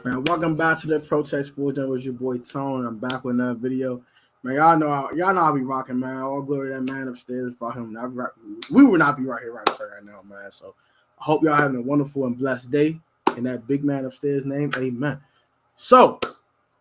Man, welcome back to the Protest Sports. That was your boy Tone. I'm back with another video. Man, y'all know I be rocking, man. All glory to that man upstairs. Fuck him. We would not be right here right now, man. So I hope y'all having a wonderful and blessed day. In that big man upstairs name, amen. So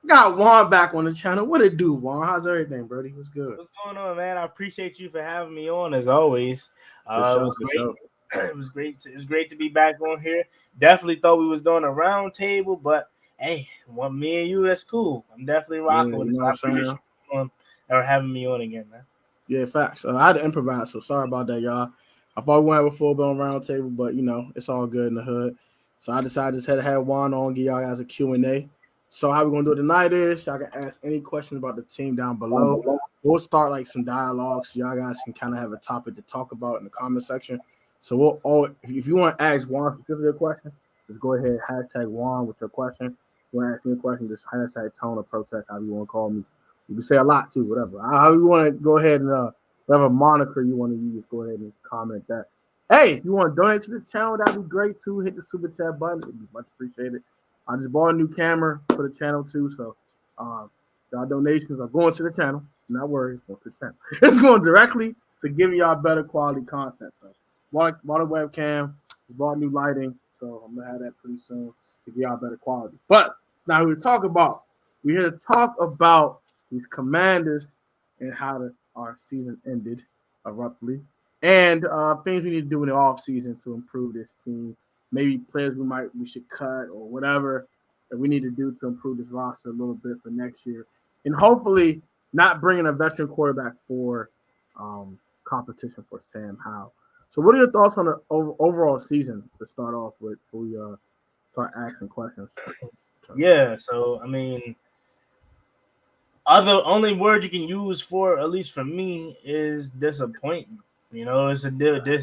got Juan back on the channel. What it do, Juan? How's everything, Brody? What's good? What's going on, man? I appreciate you for having me on as always. For It sure, was for great. sure. It was great. It's great to be back on here. Definitely thought we was doing a round table, but hey, me and you, that's cool. I'm definitely Yeah, rocking with you it. know So what I I'm appreciate saying? you for having me on again, man. Yeah, facts. I had to improvise, so sorry about that, y'all. I thought we were going to have a full-blown round table, but, it's all good in the hood. So I decided to have Juan on, give y'all guys a Q&A. So how we're going to do it tonight is y'all can ask any questions about the team down below. We'll start like some dialogue so y'all guys can kind of have a topic to talk about in the comment section. So we'll all, if you want to ask Juan specifically a question, just go ahead, hashtag Juan with your question. If you want to ask me a question, just hashtag Tone or Protect, however you want to call me. You can say a lot too, whatever. How you want to go ahead and whatever moniker you want to use, go ahead and comment that. Hey, if you want to donate to the channel, that'd be great too. Hit the super chat button; it'd be much appreciated. I just bought a new camera for the channel too, so y'all donations are going to the channel. Not worried, going to the channel. It's going directly to giving y'all better quality content. So bought a webcam, bought new lighting, so I'm gonna have that pretty soon to give y'all better quality. But now we're here to talk about these Commanders and how our season ended abruptly, and things we need to do in the off season to improve this team. Maybe players we should cut or whatever that we need to do to improve this roster a little bit for next year, and hopefully not bringing a veteran quarterback for competition for Sam Howell. So, what are your thoughts on the overall season to start off with before we start asking questions? Yeah. So I mean, other only word you can use for, at least for me, is disappointment. It's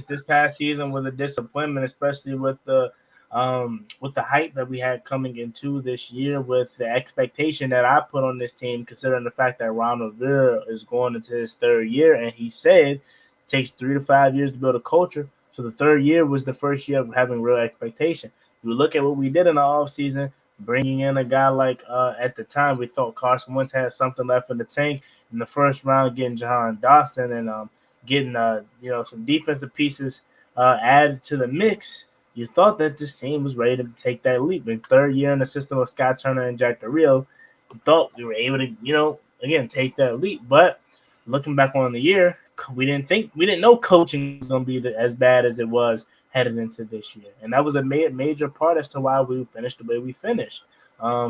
this past season was a disappointment, especially with the hype that we had coming into this year, with the expectation that I put on this team, considering the fact that Ron Rivera is going into his third year, and he said it takes 3 to 5 years to build a culture. So the third year was the first year of having real expectation. You look at what we did in the offseason, bringing in a guy like at the time we thought Carson Wentz had something left in the tank in the first round, getting Jahan Dawson and getting some defensive pieces added to the mix. You thought that this team was ready to take that leap. In third year in the system of Scott Turner and Jack Del Rio, you thought we were able to again take that leap. But looking back on the year, we didn't know coaching was going to be as bad as it was headed into this year, and that was a major part as to why we finished the way we finished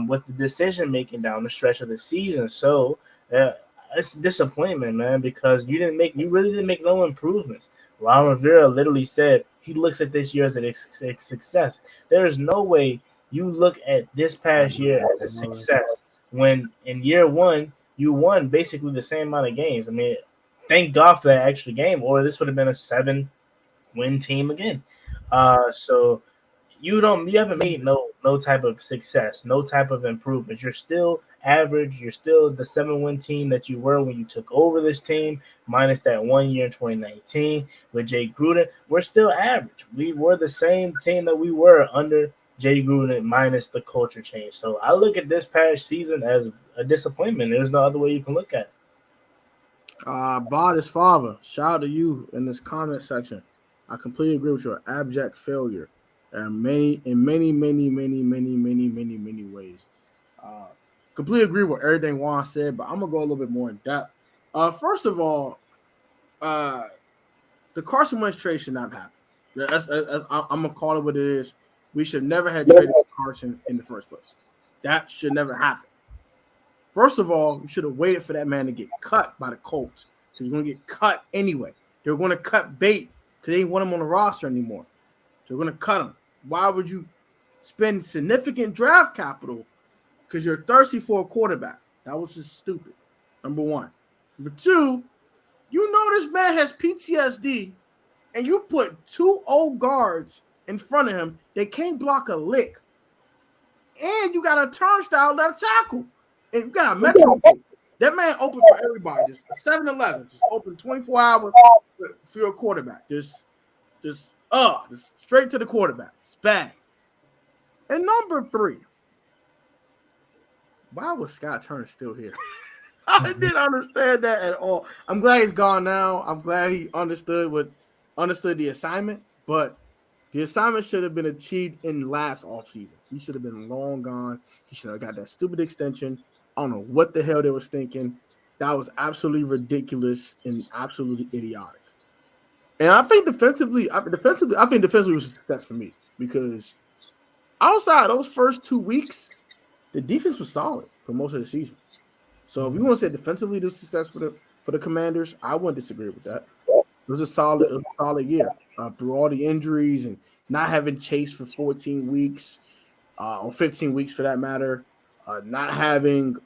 with the decision making down the stretch of the season. So it's disappointment, man, because you really didn't make no improvements. Ron Rivera literally said he looks at this year as a success. There is no way you look at this past year as a success when in year one you won basically the same amount of games. I mean, thank God for that extra game, or this would have been a 7-win team again. So you haven't made no type of success, no type of improvements. You're still average. You're still the 7-win team that you were when you took over this team, minus that 1 year in 2019 with Jay Gruden. We're still average. We were the same team that we were under Jay Gruden, minus the culture change. So I look at this past season as a disappointment. There's no other way you can look at it. Bod his father. Shout out to you in this comment section. I completely agree with your abject failure, and many ways. Completely agree with everything Juan said, but I'm gonna go a little bit more in depth. First of all, the Carson Wentz trade should not happen. I'm gonna call it what it is. We should never have traded Carson in the first place. That should never happen. First of all, you should have waited for that man to get cut by the Colts. So he's going to get cut anyway. They're going to cut bait because they ain't want him on the roster anymore. So they're going to cut him. Why would you spend significant draft capital because you're thirsty for a quarterback? That was just stupid, number one. Number two, you know this man has PTSD, and you put 2 old guards in front of him. They can't block a lick. And you got a turnstile left tackle. And you got a Metro gate. That man open for everybody. Just 7-Eleven. Just open 24 hours for your quarterback. Just straight to the quarterback. It's bad. And number 3, why was Scott Turner still here? I didn't understand that at all. I'm glad he's gone now. I'm glad he understood the assignment, but the assignment should have been achieved in last offseason. He should have been long gone. He should have got that stupid extension. I don't know what the hell they was thinking. That was absolutely ridiculous and absolutely idiotic. And I think defensively was a success for me because outside those first 2 weeks, the defense was solid for most of the season. So if you want to say defensively the success for the Commanders, I wouldn't disagree with that. It was a solid year through all the injuries and not having Chase for 14 weeks or 15 weeks for that matter. Not having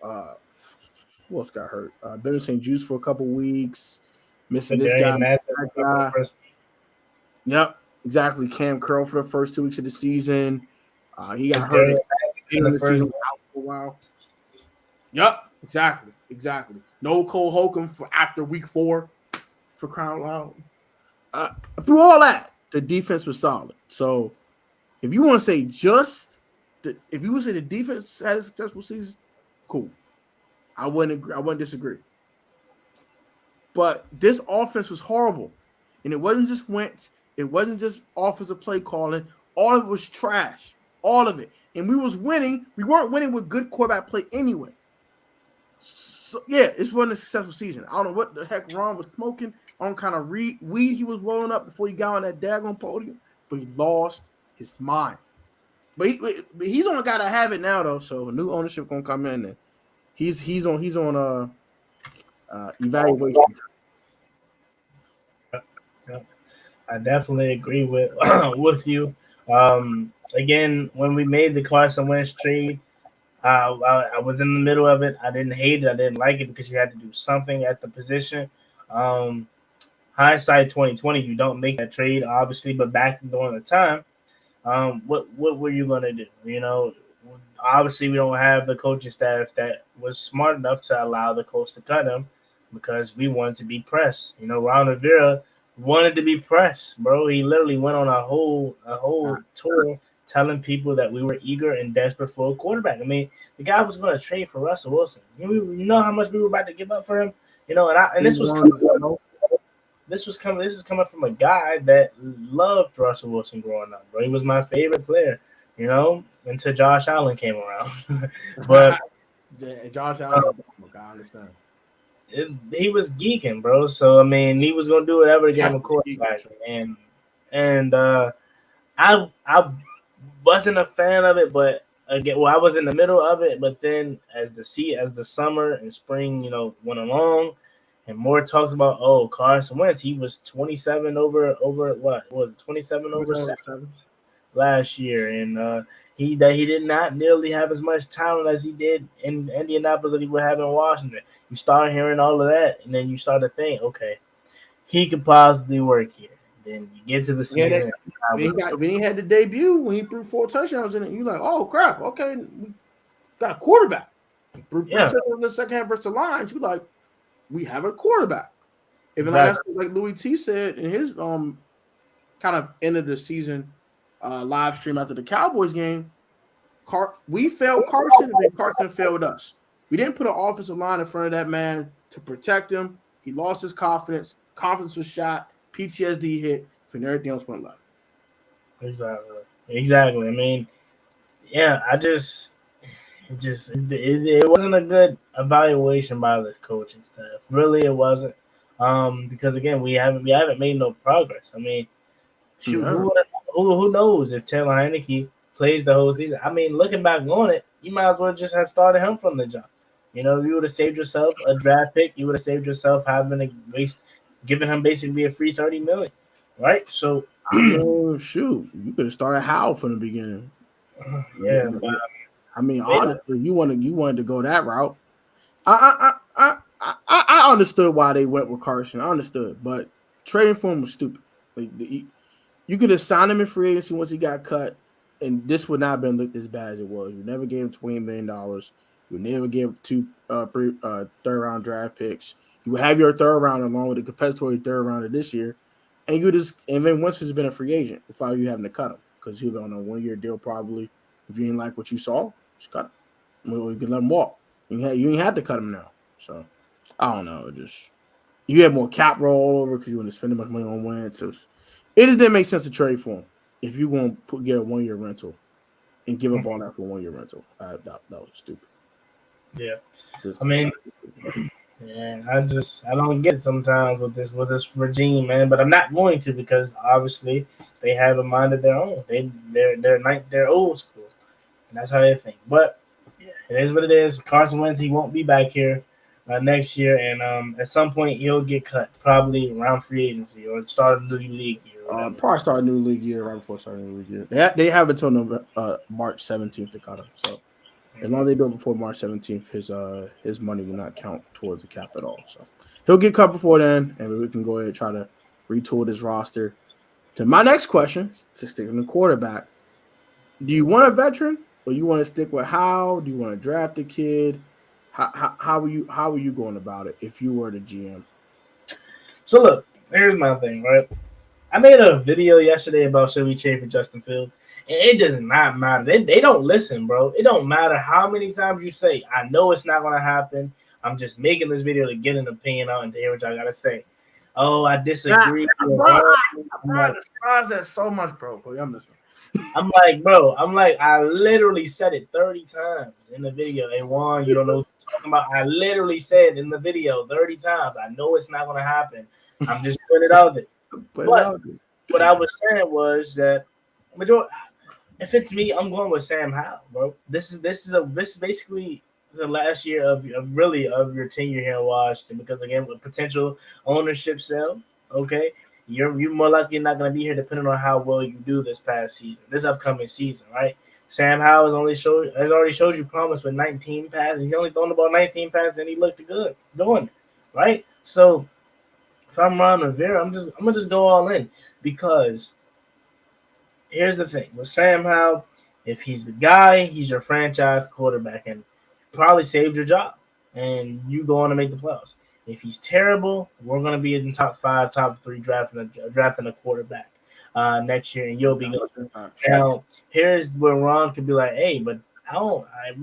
who else got hurt? Ben St. Juice for a couple weeks, missing this guy. That guy. Yep, exactly. Cam Curl for the first 2 weeks of the season. He got hurt in the season out for a while. Yep, exactly. No Cole Holcomb for after week 4 for crying out loud. Through all that, the defense was solid. So if you want to say the defense had a successful season, cool. I wouldn't disagree. But this offense was horrible. And it wasn't just Wentz. It wasn't just offensive play calling. All of it was trash. All of it. And we was winning. We weren't winning with good quarterback play anyway. So, yeah, it wasn't a successful season. I don't know what the heck Ron was smoking. I don't kind of weed he was rolling up before he got on that daggone podium. But he lost his mind. But he's only got to have it now, though. So new ownership going to come in there. He's on evaluation. I definitely agree with you. Again, when we made the Carson Wentz trade, I was in the middle of it. I didn't hate it. I didn't like it because you had to do something at the position. Hindsight 2020, you don't make that trade, obviously, but back during the time, what were you going to do? You know, obviously we don't have the coaching staff that was smart enough to allow the coach to cut him because we wanted to be pressed. You know, Ron Rivera wanted to be pressed, bro. He literally went on a whole tour telling people that we were eager and desperate for a quarterback. I mean, the guy was going to trade for Russell Wilson. You know how much we were about to give up for him. You know, and this was coming from a guy that loved Russell Wilson growing up, bro. He was my favorite player, you know, until Josh Allen came around. But Josh Allen, I understand. He was geeking, bro. So I mean, he was gonna do whatever to get him a quarterback, and I wasn't a fan of it, but again, I was in the middle of it. But then as the summer and spring, you know, went along, and more talks about Carson Wentz, he was 27 over what was it 27 over 7 last year, and he did not nearly have as much talent as he did in Indianapolis that he would have in Washington. You start hearing all of that, and then you start to think, okay, he could possibly work here. Then you get to the season. When he had the debut, when he threw 4 touchdowns in it, you're like, oh, crap, okay, we got a quarterback. In the second half versus the Lions, you're like, we have a quarterback. Even like Louis T said in his kind of end of the season live stream after the Cowboys game, we failed Carson, and then Carson failed us. We didn't put an offensive line in front of that man to protect him. He lost his confidence. Confidence was shot. PTSD hit. And everything else went left. Exactly. I mean, yeah, it wasn't a good evaluation by this coaching staff. Really, it wasn't. Because again, we haven't made no progress. I mean, shoot, who knows if Taylor Heineke plays the whole season? I mean, looking back on it, you might as well just have started him from the jump. You know, you would have saved yourself a draft pick. You would have saved yourself giving him basically a free $30 million, right? So, shoot, you could have started Howell from the beginning. Yeah, I mean, honestly, you wanted to go that route. I understood why they went with Carson. I understood, but trading for him was stupid. Like, you could have signed him in free agency once he got cut, and this would not have been looked as bad as it was. You never gave him $20 million. You never gave 2 third-round draft picks. You would have your third round along with the compensatory third round of this year, and then once he's been a free agent, without you having to cut him because he'll be on a 1-year deal probably. If you didn't like what you saw, just cut him. Or you can let him walk. You ain't had to cut him now. So I don't know. Just you had more cap roll all over because you want to spend much money on Wentz. So it just didn't make sense to trade for him if you're going to get a 1 year rental and give up all that for a 1 year rental. That was stupid. Yeah, I mean, yeah, I don't get it sometimes with this regime, man. But I'm not going to because obviously they have a mind of their own. They're old school, and that's how they think. But yeah, it is what it is. Carson Wentz, he won't be back here next year, and at some point he'll get cut, probably around free agency or start a new league year. Probably start a new league year right before starting a new league year. They have until March 17th to cut him. So as long as they do it before March 17th, his money will not count towards the cap at all. So he'll get cut before then, and we can go ahead and try to retool his roster. To my next question, to stick in the quarterback, do you want a veteran or you want to stick with How? Do you want to draft a kid? How are you going about it if you were the GM? So look, here's my thing, right? I made a video yesterday about should we trade for Justin Fields, and it does not matter. They don't listen, bro. It don't matter how many times you say, I know it's not going to happen. I'm just making this video to get an opinion out and to hear what y'all got to say. Oh, I disagree. I that so much, bro. I'm listening. I'm like, I literally said it 30 times in the video. Hey, Juan, you don't know what you're talking about. I literally said in the video 30 times. I know it's not going to happen. I'm just putting it out there. But what I was saying was that if it's me, I'm going with Sam Howell, bro. This is basically the last year of your tenure here in Washington because again, with potential ownership sale, okay, you're more likely not going to be here depending on how well you do this upcoming season, right? Sam Howell has already showed you promise with 19 passes. He's only thrown about 19 passes and he looked good doing it, right? So if I'm Ron Rivera, I'm gonna just go all in because here's the thing with Sam Howell, if he's the guy, he's your franchise quarterback and probably saved your job and you go on to make the playoffs. If he's terrible, we're gonna be in top 5, top 3 drafting a quarterback next year, and you'll be good. Now here's where Ron could be like, hey, but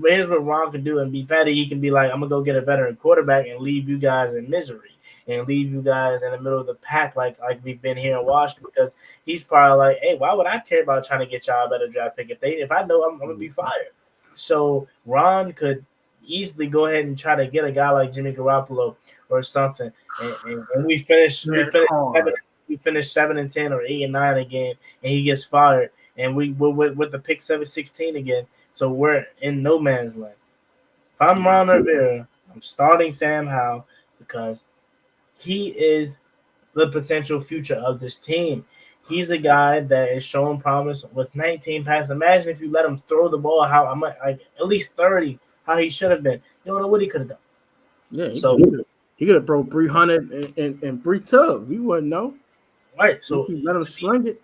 here's what Ron could do and be petty. He can be like, I'm gonna go get a veteran quarterback and leave you guys in misery. And leave you guys in the middle of the pack like we've been here in Washington because he's probably like, hey, why would I care about trying to get y'all a better draft pick if I know I'm gonna be fired? So Ron could easily go ahead and try to get a guy like Jimmy Garoppolo or something, and we finish 7-10 or 8-9 again, and he gets fired, and we're with the pick 7-16 again, so we're in no man's land. If I'm Ron Rivera, I'm starting Sam Howell because he is the potential future of this team. He's a guy that is showing promise with 19 passes. Imagine if you let him throw the ball at least 30, how he should have been. You don't know what he could have done. Yeah, he could have broke 300 and 3 tubs. We wouldn't know. Right. So let him sling it.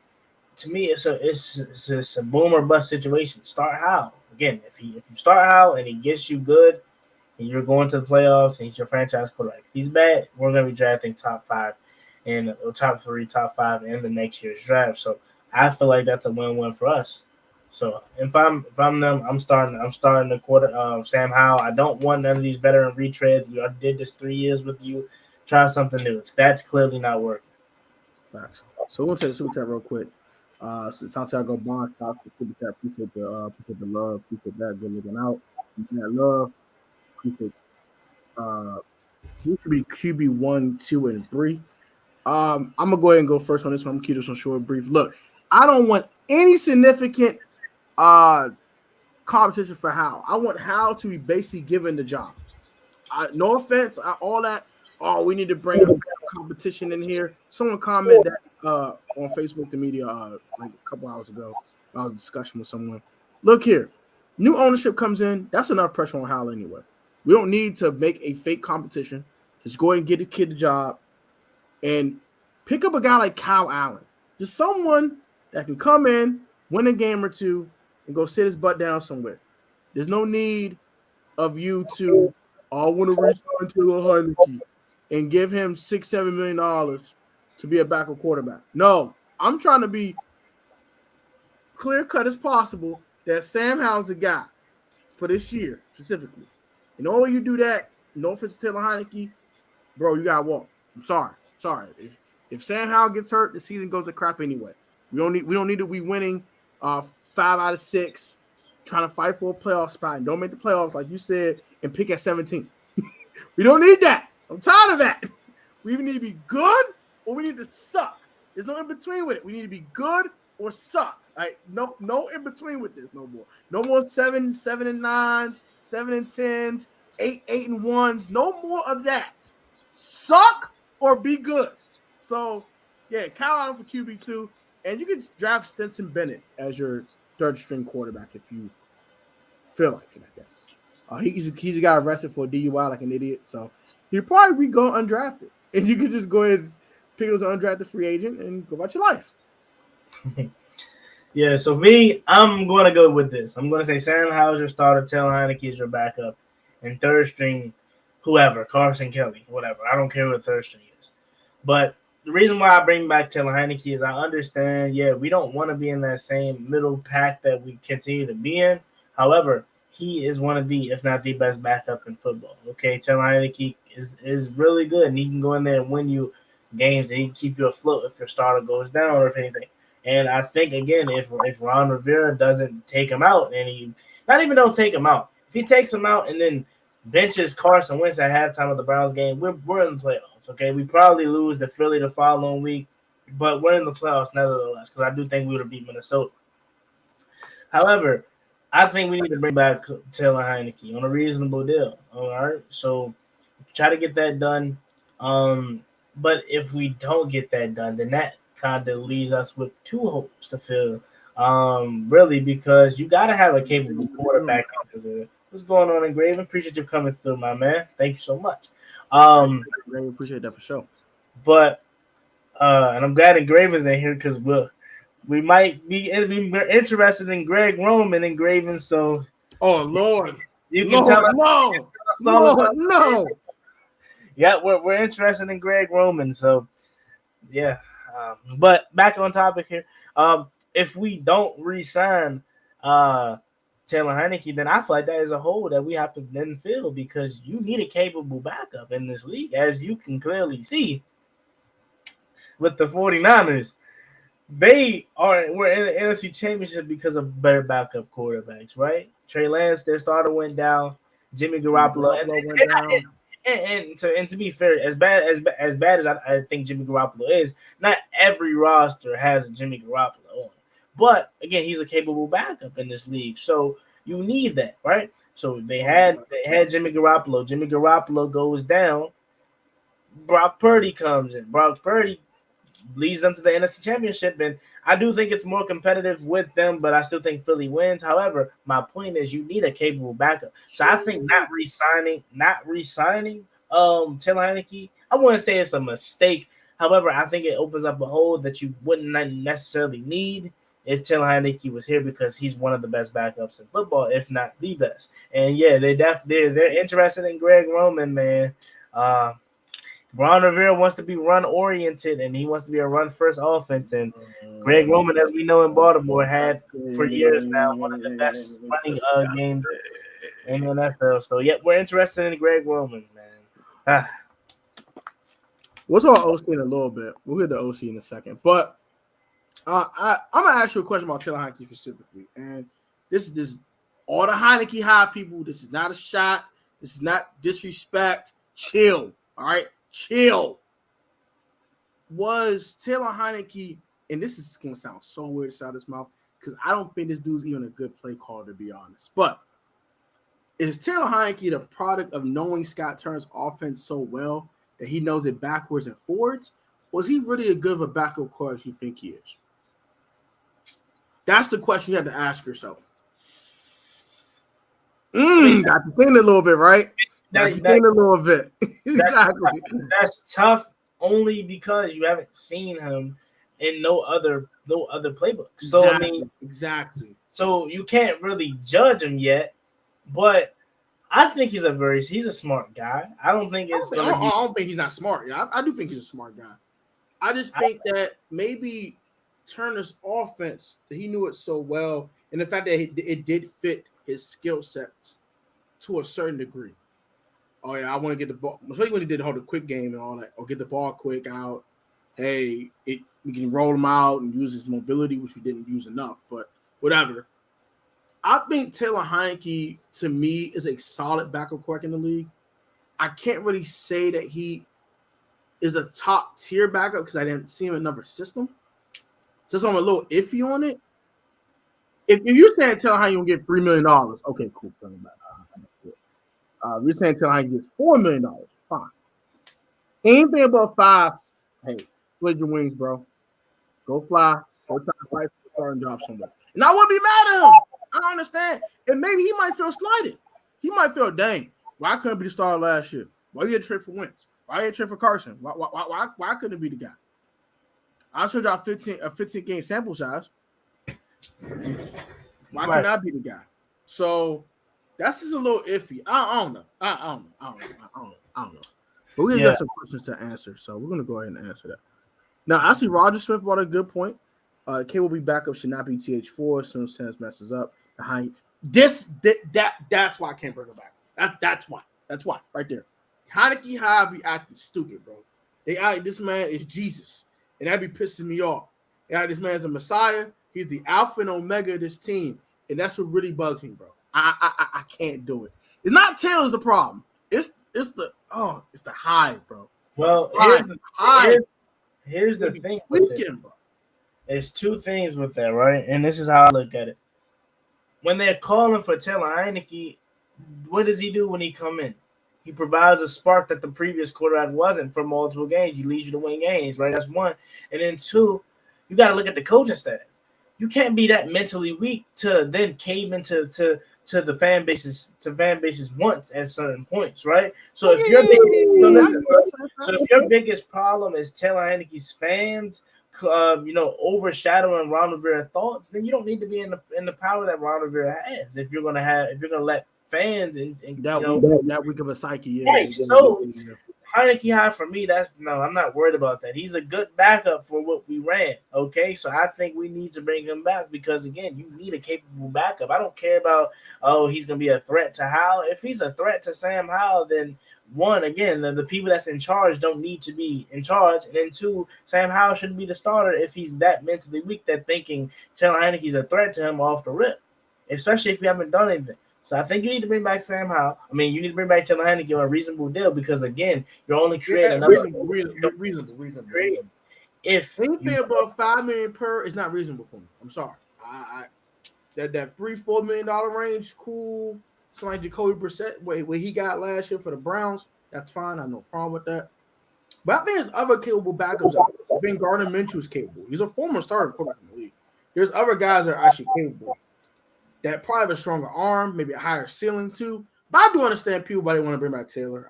To me, it's a boom or bust situation. Start Howell. Again, if you start Howell and he gets you good, and you're going to the playoffs, and he's your franchise quarterback. If he's bad, we're going to be drafting top 5 or top 3, top 5 in the next year's draft. So I feel like that's a win-win for us. So if I'm them, I'm starting the quarter. Sam Howell. I don't want none of these veteran retreads. We already did this 3 years with you. Try something new. That's clearly not working. Facts. So we'll take the super chat real quick. Santiago Bond, super chat. Appreciate the love. Appreciate that. Good looking out. That love. He should be QB 1, 2, and 3. I'm gonna go ahead and go first on this one. I'm gonna keep this one short, brief. Look, I don't want any significant competition for Hal. I want Hal to be basically given the job. No offense, all that. Oh, we need to bring a competition in here. Someone commented that on Facebook, the media, like a couple hours ago. I was discussing with someone. Look here, new ownership comes in. That's enough pressure on Hal anyway. We don't need to make a fake competition. Just go ahead and get the kid the job and pick up a guy like Kyle Allen. Just someone that can come in, win a game or two, and go sit his butt down somewhere. There's no need of you to, I want to reach out to Heineke and give him $6-7 million to be a backup quarterback. No, I'm trying to be clear cut as possible that Sam Howell's the guy for this year specifically. And the only way you do that, no offense to Taylor Heineke, bro, you gotta walk. I'm sorry. If Sam Howell gets hurt, the season goes to crap anyway. We don't need to be winning 5 out of 6, trying to fight for a playoff spot and don't make the playoffs like you said and pick at 17. We don't need that. I'm tired of that. We either need to be good or we need to suck. There's no in between with it. We need to be good or suck. Right? No in between with this no more. No more 7 and 9s, 7 and 10s, 8 and 1s. No more of that. Suck or be good. So yeah, Kyle Allen for QB2, and you can draft Stetson Bennett as your third string quarterback if you feel like it, I guess. He got arrested for a DUI like an idiot, so he'll probably be going undrafted. And you can just go ahead and pick up as an undrafted free agent and go about your life. Yeah, so me, I'm going to go with this. I'm going to say Sam Howell's your starter, Taylor Heineke is your backup, and third string, whoever, Carson Kelly, whatever. I don't care what third string is. But the reason why I bring back Taylor Heineke is I understand, we don't want to be in that same middle pack that we continue to be in. However, he is one of the, if not the best backup in football. Okay, Taylor Heineke is really good, and he can go in there and win you games, and he can keep you afloat if your starter goes down or if anything. And I think, again, if Ron Rivera doesn't take him out, and he not even don't take him out, if he takes him out and then benches Carson Wentz at halftime of the Browns game, we're in the playoffs, okay? We probably lose to Philly the following week, but we're in the playoffs nevertheless because I do think we would have beat Minnesota. However, I think we need to bring back Taylor Heineke on a reasonable deal, all right? So try to get that done. But if we don't get that done, then that kind of leaves us with two holes to fill, really, because you got to have a capable quarterback. What's going on, Engraven? Appreciate you coming through, my man. Thank you so much. Really appreciate that for sure. But and I'm glad Engraven's in here because we might be interested in Greg Roman Engraven. So, oh Lord, you can tell us. No. Yeah, we're interested in Greg Roman. So, yeah. But back on topic here. If we don't re-sign Taylor Heineke, then I feel like that is a hole that we have to then fill because you need a capable backup in this league, as you can clearly see with the 49ers. We're in the NFC Championship because of better backup quarterbacks, right? Trey Lance, their starter, went down. Jimmy Garoppolo went down. And to be fair, as bad as I think Jimmy Garoppolo is, not every roster has a Jimmy Garoppolo on. But again, he's a capable backup in this league, so you need that, right? So they had Jimmy Garoppolo. Jimmy Garoppolo goes down. Brock Purdy comes in. Brock Purdy leads them to the NFC Championship, and I do think it's more competitive with them, but I still think Philly wins. However, my point is you need a capable backup. So I think not re-signing Taylor Heineke, I wouldn't say it's a mistake. However, I think it opens up a hole that you wouldn't necessarily need if Taylor Heineke was here because he's one of the best backups in football, if not the best. And yeah, they're interested in Greg Roman, man. Ron Rivera wants to be run-oriented, and he wants to be a run-first offense. And Greg Roman, as we know in Baltimore, had for years now one of the best running games in the NFL. So, yeah, we're interested in Greg Roman, man. We'll talk OC in a little bit. We'll get to OC in a second. But I'm going to ask you a question about Taylor Heineke specifically. And this is all the Heineke high people. This is not a shot. This is not disrespect. Chill, all right? Chill. Was Taylor Heineke, and this is going to sound so weird to out of his mouth, because I don't think this dude's even a good play caller, to be honest. But is Taylor Heineke the product of knowing Scott Turner's offense so well that he knows it backwards and forwards? Or is he really as good of a backup caller as you think he is? That's the question you have to ask yourself. Got to think a little bit, right? Think a little bit. Exactly. That's tough only because you haven't seen him in no other playbook. So exactly. I mean, exactly. So you can't really judge him yet, but I think he's a smart guy. I don't think it's going to be. I don't think he's not smart. Yeah, I do think he's a smart guy. I just think that maybe Turner's offense, he knew it so well, and the fact that it did fit his skill sets to a certain degree. oh yeah, I want to get the ball. Especially when he did the quick game and all that, or get the ball quick out. Hey, we can roll him out and use his mobility, which we didn't use enough, but whatever. I think Taylor Heineke, to me, is a solid backup quarterback in the league. I can't really say that he is a top tier backup because I didn't see him in another system. So I'm a little iffy on it. If you're saying Taylor Heineke will get $3 million, okay, cool. You're saying Taylor Heineke gets $4 million, fine. Anything above 5, hey, split your wings, bro. Go fly. Go try to fight for the starting job somewhere. And I wouldn't be mad at him. I understand. And maybe he might feel slighted. He might feel, dang, why couldn't it be the starter last year? Why you had to trade for Wentz? Why you had to trade for Carson? Why couldn't it be the guy? I showed y'all 15 game sample size. Why can't I be the guy? So that's just a little iffy. I don't know. I don't know. But we got some questions to answer, so we're gonna go ahead and answer that. Now I see Roger Smith brought a good point. K will be backup should not be TH4 as soon as Sands messes up. That's why I can't bring him back. That's why right there. Heineke High be acting stupid, bro. This man is Jesus, and that be pissing me off. This man's a Messiah. He's the Alpha and Omega of this team, and that's what really bugs me, bro. I can't do it. It's not Taylor's the problem. It's the high, bro. Well, here's the thing. Bro. There's two things with that, right? And this is how I look at it. When they're calling for Taylor Heineke, what does he do when he come in? He provides a spark that the previous quarterback wasn't for multiple games. He leads you to win games, right? That's one. And then two, you got to look at the coaching staff. You can't be that mentally weak to then cave into the fan bases wants at certain points, right? So if your biggest problem is Taylor Heineke's fans, overshadowing Ron Rivera's thoughts, then you don't need to be in the power that Ron Rivera has. If you're gonna let fans and that weak of a psyche, yeah. Right. So Heineke High for me, I'm not worried about that. He's a good backup for what we ran. Okay, so I think we need to bring him back because again, you need a capable backup. I don't care about he's gonna be a threat to Howell. If he's a threat to Sam Howell, then one, again, the people that's in charge don't need to be in charge. And then two, Sam Howell shouldn't be the starter if he's that mentally weak that thinking Taylor Heineke's a threat to him off the rip, especially if you haven't done anything. So I think you need to bring back Sam Howell. I mean, you need to bring back Taylor Heineke on a reasonable deal because, again, you're only creating another reasonable. If anything above $5 million per is not reasonable for me. I'm sorry. That $3-4 million range, cool. Something like Jacoby Brissett, what he got last year for the Browns, that's fine. I have no problem with that. But I think there's other capable backups out there. I think Gardner Minshew is capable. He's a former starting quarterback in the league. There's other guys that are actually capable. That probably have a stronger arm, maybe a higher ceiling too. But I do understand people why they want to bring back Taylor.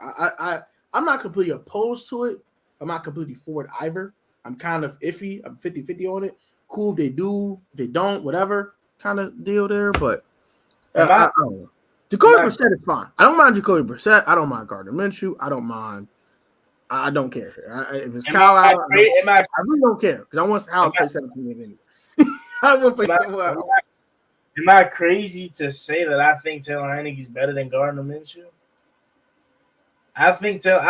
I'm not completely opposed to it. I'm not completely for it either. I'm kind of iffy. I'm 50-50 on it. Cool if they do, if they don't, whatever kind of deal there. But I don't know. Jacoby Brissett is fine. I don't mind Jacoby Brissett. I don't mind Gardner Minshew. I don't mind. I don't care. If it's Kyle Allen, I really don't care because I want Howell to play 17 anyway. I want to play somewhere else. Am I crazy to say that I think Taylor Heineke's better than Gardner Minshew? I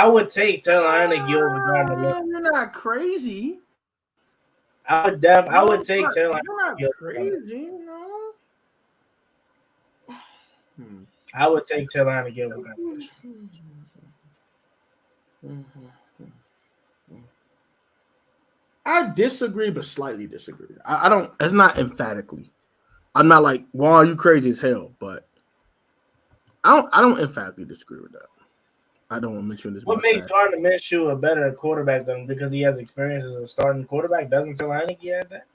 would take Taylor Heineke over Gardner Minshew. You're not crazy. I would take Taylor Heineke. You're not crazy, I would take Taylor Heineke over Gardner Minshew. I disagree, but slightly disagree. I don't. It's not emphatically. I'm not like, wow, you crazy as hell, but I don't emphatically disagree with that. I don't want to mention this. What makes Gardner Minshew a better quarterback than because he has experience as a starting quarterback? Doesn't Taylor Heineke have that?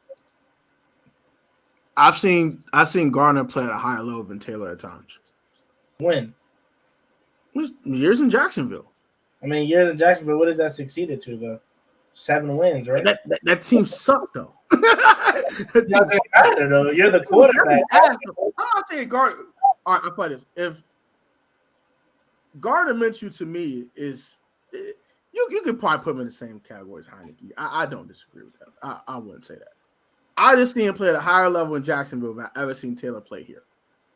I've seen Gardner play at a higher level than Taylor at times. When? Years in Jacksonville. I mean, years in Jacksonville. What has that succeeded to though? 7 wins, right? That team sucked though. It doesn't matter though. You're the quarterback. I'm not saying Gardner. All right, I'll play this. If Gardner Minshew to me is, you could probably put him in the same category as Heineke. I don't disagree with that. I wouldn't say that. I just seen him play at a higher level in Jacksonville than I've ever seen Taylor play here.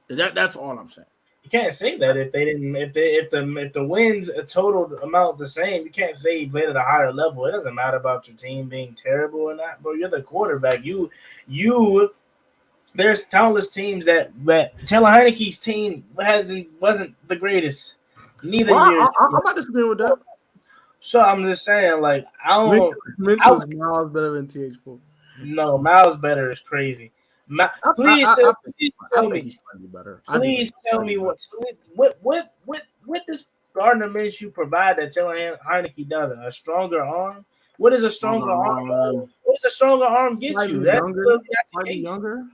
That's all I'm saying. You can't say that if they didn't. If the wins a total amount the same, you can't say you played at a higher level. It doesn't matter about your team being terrible or not, bro. You're the quarterback. You. There's countless teams that Taylor Heineke's team wasn't the greatest. Neither Well, year. I'm not disagreeing with that. So I'm just saying, like, I don't. Mitchell was miles better than TH4. No, Miles better is crazy. Please tell me. Better. Please tell me what does Gardner Minshew provide that Taylor Heineke doesn't? A stronger arm? What is a stronger arm? What does a stronger arm get you? That's younger.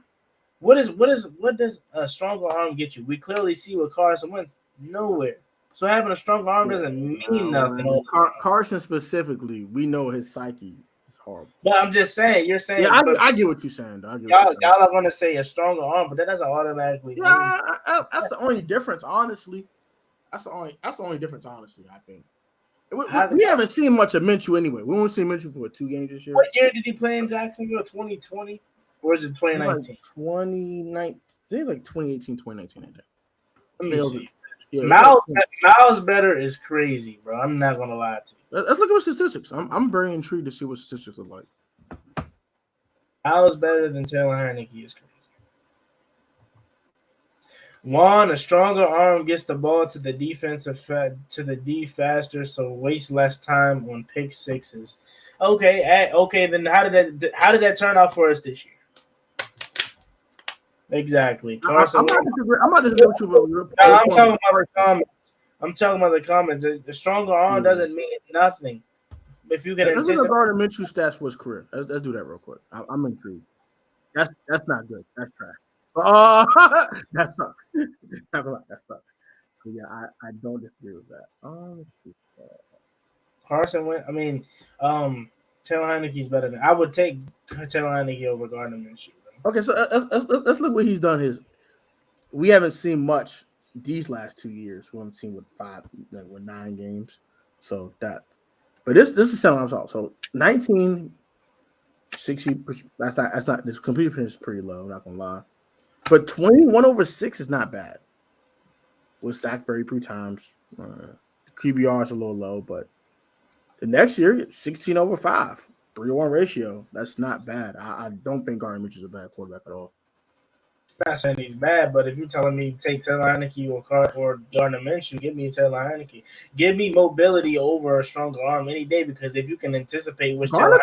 What does a stronger arm get you? We clearly see with Carson Wentz nowhere. So having a stronger arm doesn't mean nothing. Carson specifically, we know his psyche is horrible. But I'm just saying, you're saying. Yeah, I get what you're saying. Y'all are going to say a stronger arm, but that doesn't automatically. Yeah, that's the only difference, honestly. That's the only difference, honestly. I think we haven't seen much of Minshew anyway. We only seen Minshew for 2 games this year. What year did he play in Jacksonville? 2020, or is it 2019? 2019. It's like 2018, 2019. I think. Let me see. Yeah, Miles better is crazy, bro. I'm not gonna lie to you. Let's look at statistics. I'm very intrigued to see what statistics look like. Miles better than Taylor Heineke is crazy. Juan, a stronger arm gets the ball to the D faster, so waste less time on pick sixes. Okay. Then how did that turn out for us this year? Exactly. I'm not disagreeing with you. I'm talking about the comments. I'm talking about the comments. The stronger arm doesn't mean nothing. If you can anticipate. Let's Gardner Minshew stats for his career. Let's do that real quick. I'm intrigued. That's not good. That's trash. That sucks. That sucks. So yeah, I don't disagree with that. Carson Wentz. I mean, Taylor Heineke's better than. I would take Taylor Heineke over Gardner Minshew. Okay, so let's look what he's done. We haven't seen much these last 2 years. We haven't seen with 9 games. So that, but this is selling I'm talking. So 19, 60%. That's not. This completion is pretty low. I'm not gonna lie. But 21 over 6 is not bad. Was sacked 33 times. QBR is a little low, but the next year 16 over 5. 3-1 ratio. That's not bad. I don't think Gardner Minshew is a bad quarterback at all. I'm not saying he's bad, but if you're telling me take Taylor Heineke or Gardner Minshew, give me Taylor Heineke. Give me mobility over a stronger arm any day, because if you can anticipate which Gardner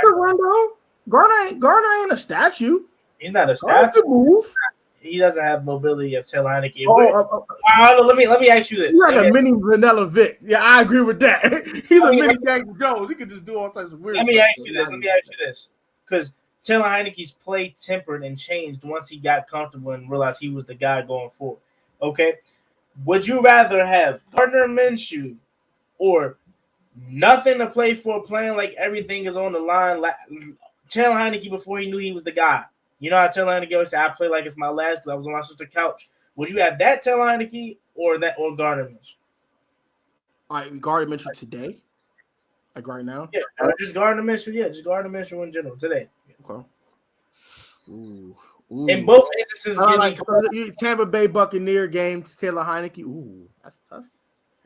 ain't a statue. He's not a statue. Move. He doesn't have mobility of Taylor Heineke. Let me ask you this. He's like a mini Vanilla Vic. Yeah, I agree with that. He's a mini Daniel Jones. He can just do all types of weird stuff. Let me ask you this. Because Taylor Heineke's play tempered and changed once he got comfortable and realized he was the guy going forward. Okay? Would you rather have Gardner Minshew or nothing to play for, playing like everything is on the line? Taylor Heineke before he knew he was the guy. You know how Taylor Heineke always say, I play like it's my last because I was on my sister's couch. Would you have that Taylor Heineke or Gardner Minshew? All right, Gardner Minshew today? Like right now? Yeah, just Gardner Minshew. Yeah, just Gardner Minshew in general today. Okay. Ooh. In both instances, Tampa Bay Buccaneer games, Taylor Heineke. Ooh, that's tough.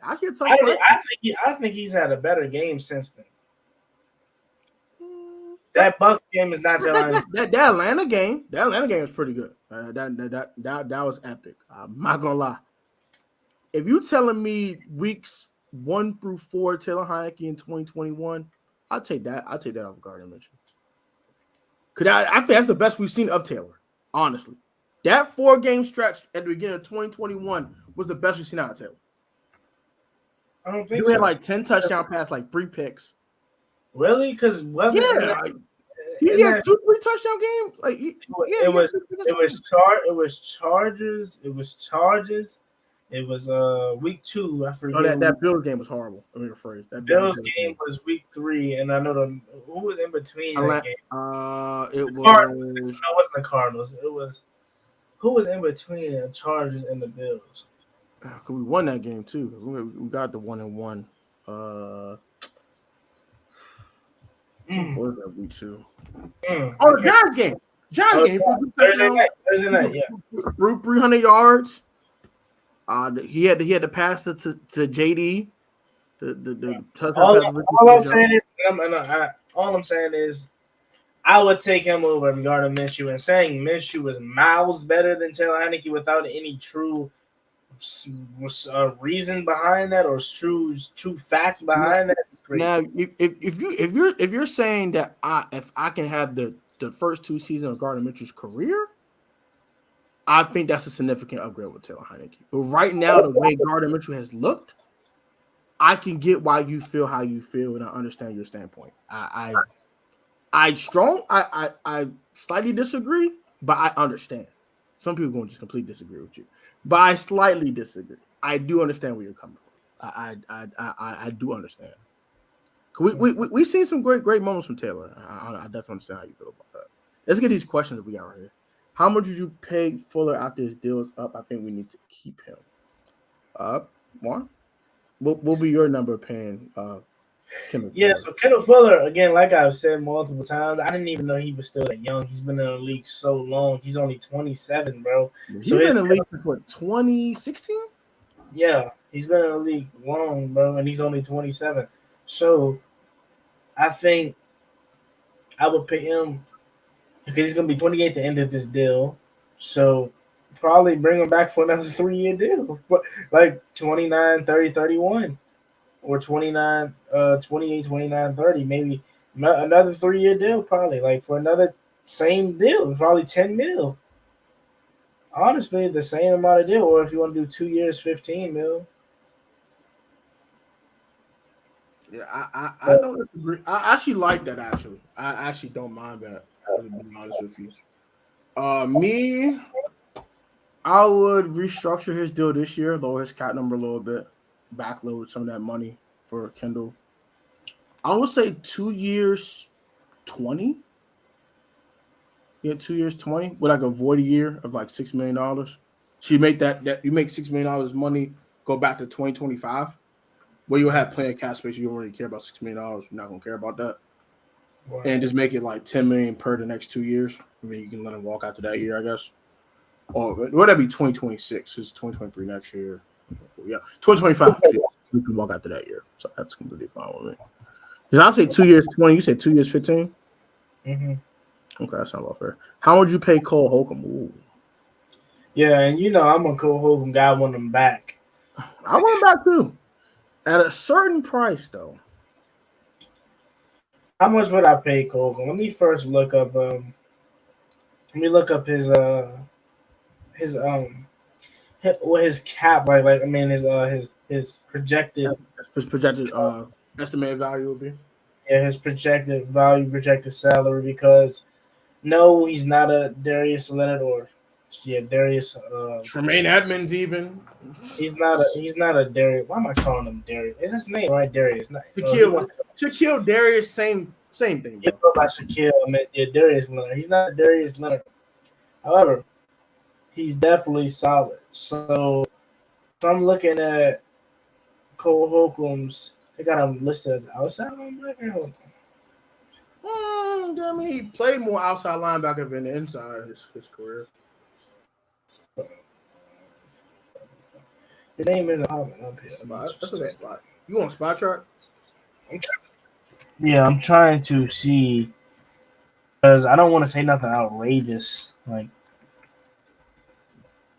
I think he's had a better game since then. That Bucs game is not Taylor Heineke. That Atlanta game was pretty good. That was epic. I'm not gonna lie. If you telling me weeks 1 through 4 Taylor Heineke in 2021, I'll take that. I'll take that off Gardner Minshew. Cause I think that's the best we've seen of Taylor. Honestly, that 4-game stretch at the beginning of 2021 was the best we've seen out of Taylor. I don't think you had like 10 touchdown passes, like 3 picks. Really? Because he had 2-3 touchdown games. Like it was Chargers. It was week 2. I forget. That Bills game was horrible. Let me rephrase. That Bills game was week 3, and I know who was in between that game. It was. No, it wasn't the Cardinals. It was who was in between the Chargers and the Bills. Cause we won that game too. We got the 1-1. What was that week 2? Oh, the Giants game. Thursday night. Yeah. 300 yards. He had to pass it to JD. The touchdown All, pass to all I'm Richard saying Jones. is, all I'm saying is, I would take him over Gardner Minshew, and saying Minshew is miles better than Taylor Heineke without any true reason behind that or true fact behind that is crazy. Now, if you're saying that if I can have the first 2 seasons of Gardner Mitchell's career, I think that's a significant upgrade with Taylor Heineke. But right now, the way Gardner Mitchell has looked, I can get why you feel how you feel, and I understand your standpoint. I slightly disagree, but I understand. Some people are going to just completely disagree with you, but I slightly disagree. I do understand where you're coming from. I do understand. We've seen some great moments from Taylor. I definitely understand how you feel about that. Let's get these questions that we got right here. How much did you pay Fuller after his deal is up? I think we need to keep him up. Juan, what will be your number paying Kendall Yeah, Fuller? so Kendall Fuller, again, like I've said multiple times, I didn't even know he was still that young. He's been in the league so long. He's only 27, bro. He's So been in the league since what, 2016? yeah, he's been in the league long, bro, and he's only 27. So I think I would pay him because he's gonna be 28 at the end of this deal. So probably bring him back for another 3-year deal. But like 29, 30, 31. Or 29, 28, 29, 30, maybe another 3-year deal, probably like for another same deal, probably 10 mil. Honestly, the same amount of deal. Or if you want to do 2 years, 15 mil. Yeah, I don't agree. I actually like that. Actually, I actually don't mind that. To be honest with you, me, I would restructure his deal this year, lower his cap number a little bit, backload some of that money for Kendall. I would say 2 years, 20. Yeah, 2 years, 20 with like a void year of like $6 million. So you make that you make $6 million money go back to 2025. Where you'll have plenty of cap space, you don't really care about $6 million. You're not gonna care about that, and just make it like 10 million per the next 2 years. I mean, you can let him walk after that year, I guess. Or would that be 2026? It's 2023 next year. Yeah, 2025. You can walk after that year, so that's completely fine with me. Because I say 2 years, 20. You said 2 years, 15. Mm-hmm. Okay, that's not about fair. How would you pay Cole Holcomb? Ooh. Yeah, and you know I'm a Cole Hogan guy. I want him back. I want him back too. At a certain price, though. How much would I pay Cole Hogan? Let me first look up. Let me look up his his cap like I mean his projected His projected estimated value would be. yeah his projected value projected salary because no he's not a Darius Leonard or Darius Tremaine Edmonds, even. he's not a Darius. Why am I calling him Darius? It's his name, right? Darius. Not, Shaquille Darius, same thing, he bro. go by Shaquille. I mean, yeah, Darius Leonard. He's not Darius Leonard. However, he's definitely solid. So if I'm looking at Cole Holcomb's, they got him listed as outside linebacker. I mean, he played more outside linebacker than inside his career. His name isn't popping up here. That's a spot. You want spot track? Yeah, I'm trying to see because I don't want to say nothing outrageous, like,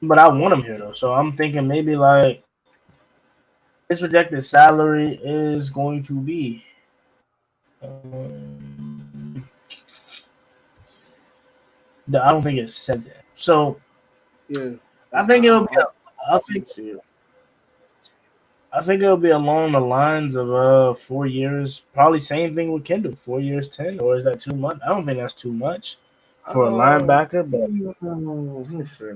but I want him here though. So I'm thinking maybe like his projected salary is going to be. I don't think it says it. So Yeah, I think it'll be. I think it'll be along the lines of 4 years. Probably same thing with Kendall. 4 years, 10, or is that too much? I don't think that's too much for a linebacker. But let me see.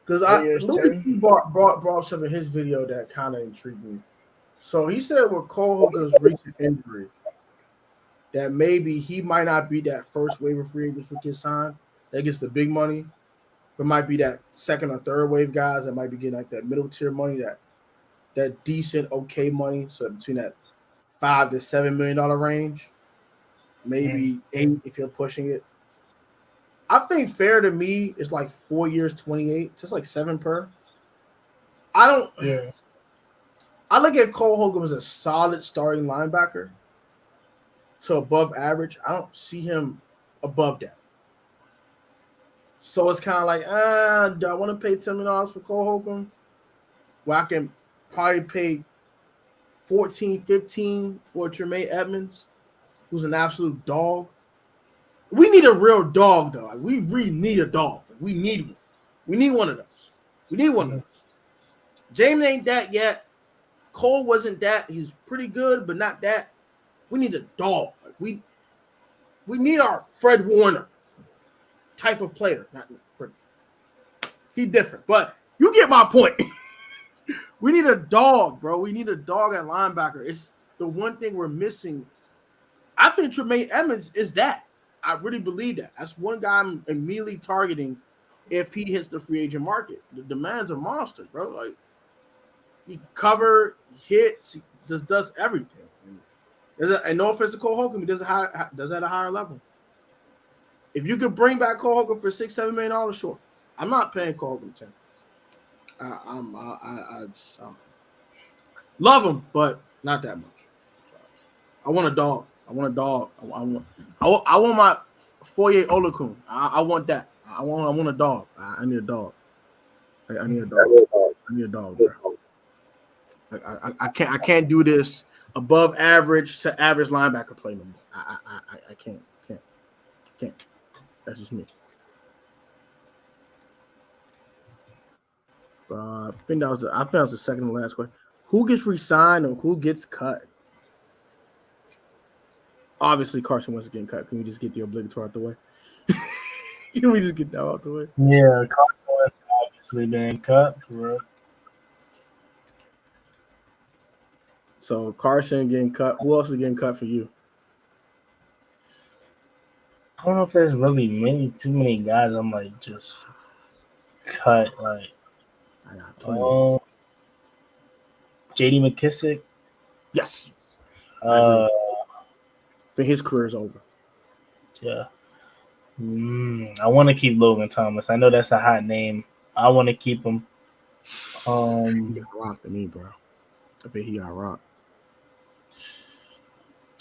Because 4 years, Louis 10. brought some of his video that kind of intrigued me. So he said with Cole Hogan's recent injury, that maybe he might not be that first waiver free agent who gets signed, that gets the big money, but might be that second or third wave guys that might be getting like that middle tier money, that decent, okay money. So between that $5 to $7 million range, maybe 8 if you're pushing it. I think fair to me is like 4 years, 28, just like 7 per. I don't. Yeah. I look at Cole Holcomb as a solid starting linebacker to above average. I don't see him above that. So it's kind of like, do I want to pay $10 million for Cole Holcomb? Well, I can probably pay 14, 15 for Tremaine Edmonds, who's an absolute dog. We need a real dog, though. Like, we really need a dog. Like, we need one. We need one of those. We need one of those. James ain't that yet. Cole wasn't that. He's pretty good, but not that. We need a dog. Like, we need our Fred Warner type of player. Not Fred. He's different, but you get my point. We need a dog, bro. We need a dog at linebacker. It's the one thing we're missing. I think Tremaine Edmonds is that. I really believe that. That's one guy I'm immediately targeting if he hits the free agent market. The man's a monster, bro. Like, he can cover, hits, he just does everything. And no offense to Cole Holcomb, he does it at a higher level. If you could bring back Cole Holcomb for $6-7 million, sure. I'm not paying Cole Holcomb 10. I love him, but not that much. I want a dog. I want my Foye Olakun. I want that. I want a dog. I need a dog. I need a dog. I need a dog, bro. I can't do this above average to average linebacker play no more. I can't. That's just me. I think that was the second and last question. Who gets re-signed or who gets cut? Obviously, Carson Wentz is getting cut. Can we just get the obligatory out the way? Can we just get that out the way? Yeah, Carson Wentz obviously being cut. Bro. So Carson getting cut. Who else is getting cut for you? I don't know if there's really too many guys I'm like just cut. Like, I got plenty. J.D. McKissick. Yes. For his career's over. Yeah. I want to keep Logan Thomas. I know that's a hot name. I want to keep him. He got rocked to me, bro. I think he got rocked.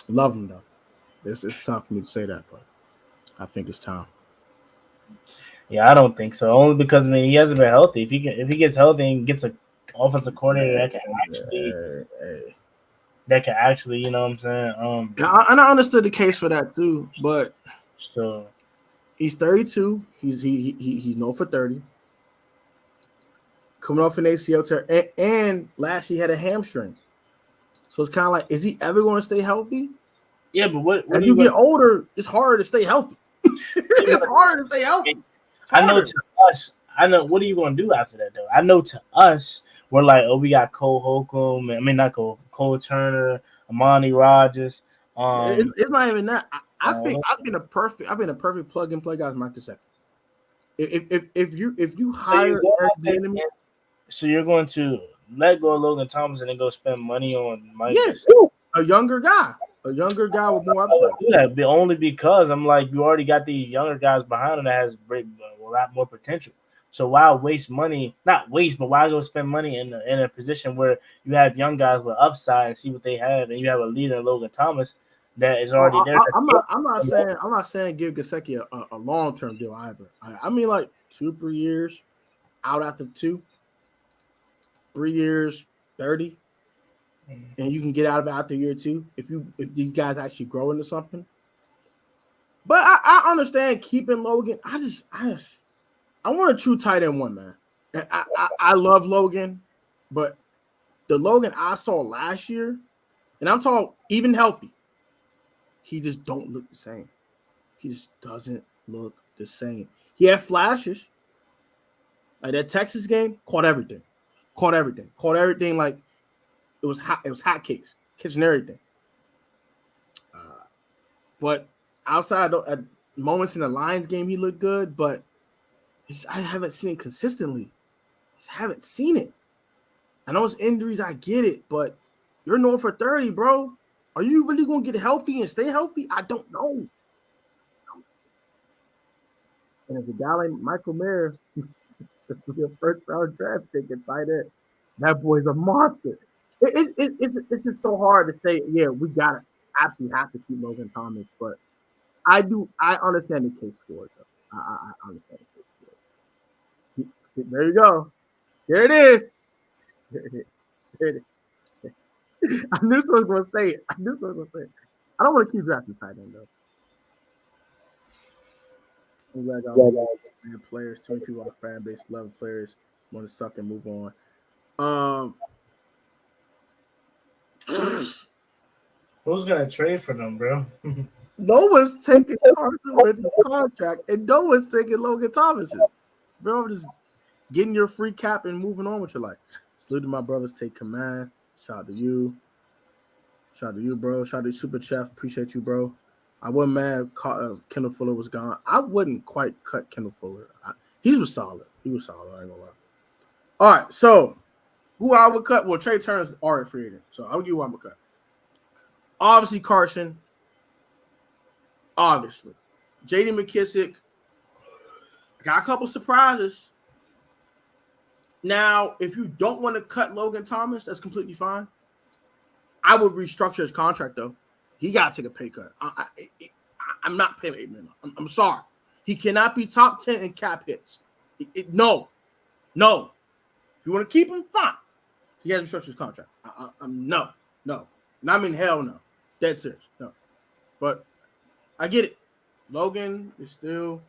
Love him though. It's tough for me to say that, but I think it's time. Yeah, I don't think so. Only because he hasn't been healthy. If he gets healthy and gets an offensive coordinator that can actually, you know what I'm saying? And I understood the case for that too, but so he's 32. He's known for 30. Coming off an ACL tear, and last he had a hamstring. So it's kind of like, is he ever going to stay healthy? Yeah, but what as you get older, it's harder to stay healthy. It's harder to stay healthy. I know to us. I know. What are you going to do after that, though? I know to us, we're like, oh, we got Cole Holcomb. I mean, not Cole Turner, Amani Rodgers. It's not even that. I think I've been a perfect plug and play guy as my second. If you hire the enemy, so you're going to let go of Logan Thomas and then go spend money on Mike? Yes, a younger guy with more upside. Do that, but only because I'm like, you already got these younger guys behind him that has a lot more potential. So why waste money? Not waste, but why go spend money in a position where you have young guys with upside and see what they have, and you have a leader in Logan Thomas that is already there. I'm not saying give Gesicki a long-term deal either. I mean like 2-3 years out after 2, 3 years, 30. And you can get out of it after year 2 if these guys actually grow into something. But I understand keeping Logan. I want a true tight end one, man. And I love Logan, but the Logan I saw last year, and I'm talking even healthy, he just don't look the same. He just doesn't look the same. He had flashes. Like that Texas game, caught everything. Like it was hotcakes, catching everything. But outside of moments in the Lions game, he looked good. But I haven't seen it consistently. I haven't seen it. I know it's injuries, I get it, but you're known for 30, bro. Are you really gonna get healthy and stay healthy? I don't know. And if a guy like Michael Mayer, the first round draft pick, and fight it, That boy's a monster. It's just so hard to say. Yeah, we gotta absolutely have to keep Logan Thomas, but I understand the case for it. Though. I understand the case for it. There you go. There it is. There it is. There it is. I knew someone was gonna say it. I don't want to keep drafting tight end though. I'm glad y'all players. Too many people on the fan base love players. Want to suck and move on. Who's gonna trade for them, bro? No one's taking Carson Wentz's contract, and no one's taking Logan Thomas's. Bro, just getting your free cap and moving on with your life. Salute to my brothers. Take command. Shout out to you. Shout out to you, bro. Shout out to Super Chef. Appreciate you, bro. I wasn't mad if Kendall Fuller was gone. I wouldn't quite cut Kendall Fuller. He was solid. I ain't gonna lie. All right, so who I would cut? Well, Trey Turner's already free agent, so I'll give you who I'm gonna cut. Obviously, Carson. Obviously. J.D. McKissick. Got a couple surprises. Now, if you don't want to cut Logan Thomas, that's completely fine. I would restructure his contract, though. He got to take a pay cut. I'm not paying $8 million. I'm sorry. He cannot be top 10 in cap hits. No. If you want to keep him, fine. He has to restructure his contract. No. I mean, hell no. Dead serious. No. But I get it. Logan is still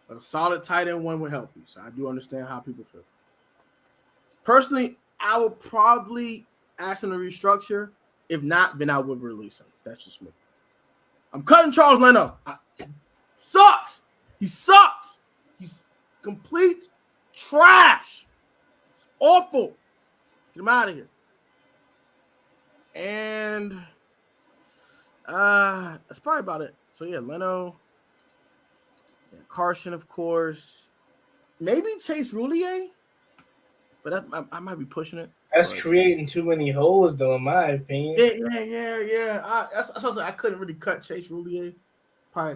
a solid tight end one with healthy. So I do understand how people feel. Personally, I would probably ask him to restructure. If not, then I would release him. That's just me. I'm cutting Charles Leno. Sucks. He sucks. He's complete trash. It's awful. Get him out of here. And that's probably about it. So yeah, Leno, Carson, of course. Maybe Chase Roulier, but I might be pushing it. That's creating too many holes, though, in my opinion. Yeah. I couldn't really cut Chase Roulier. I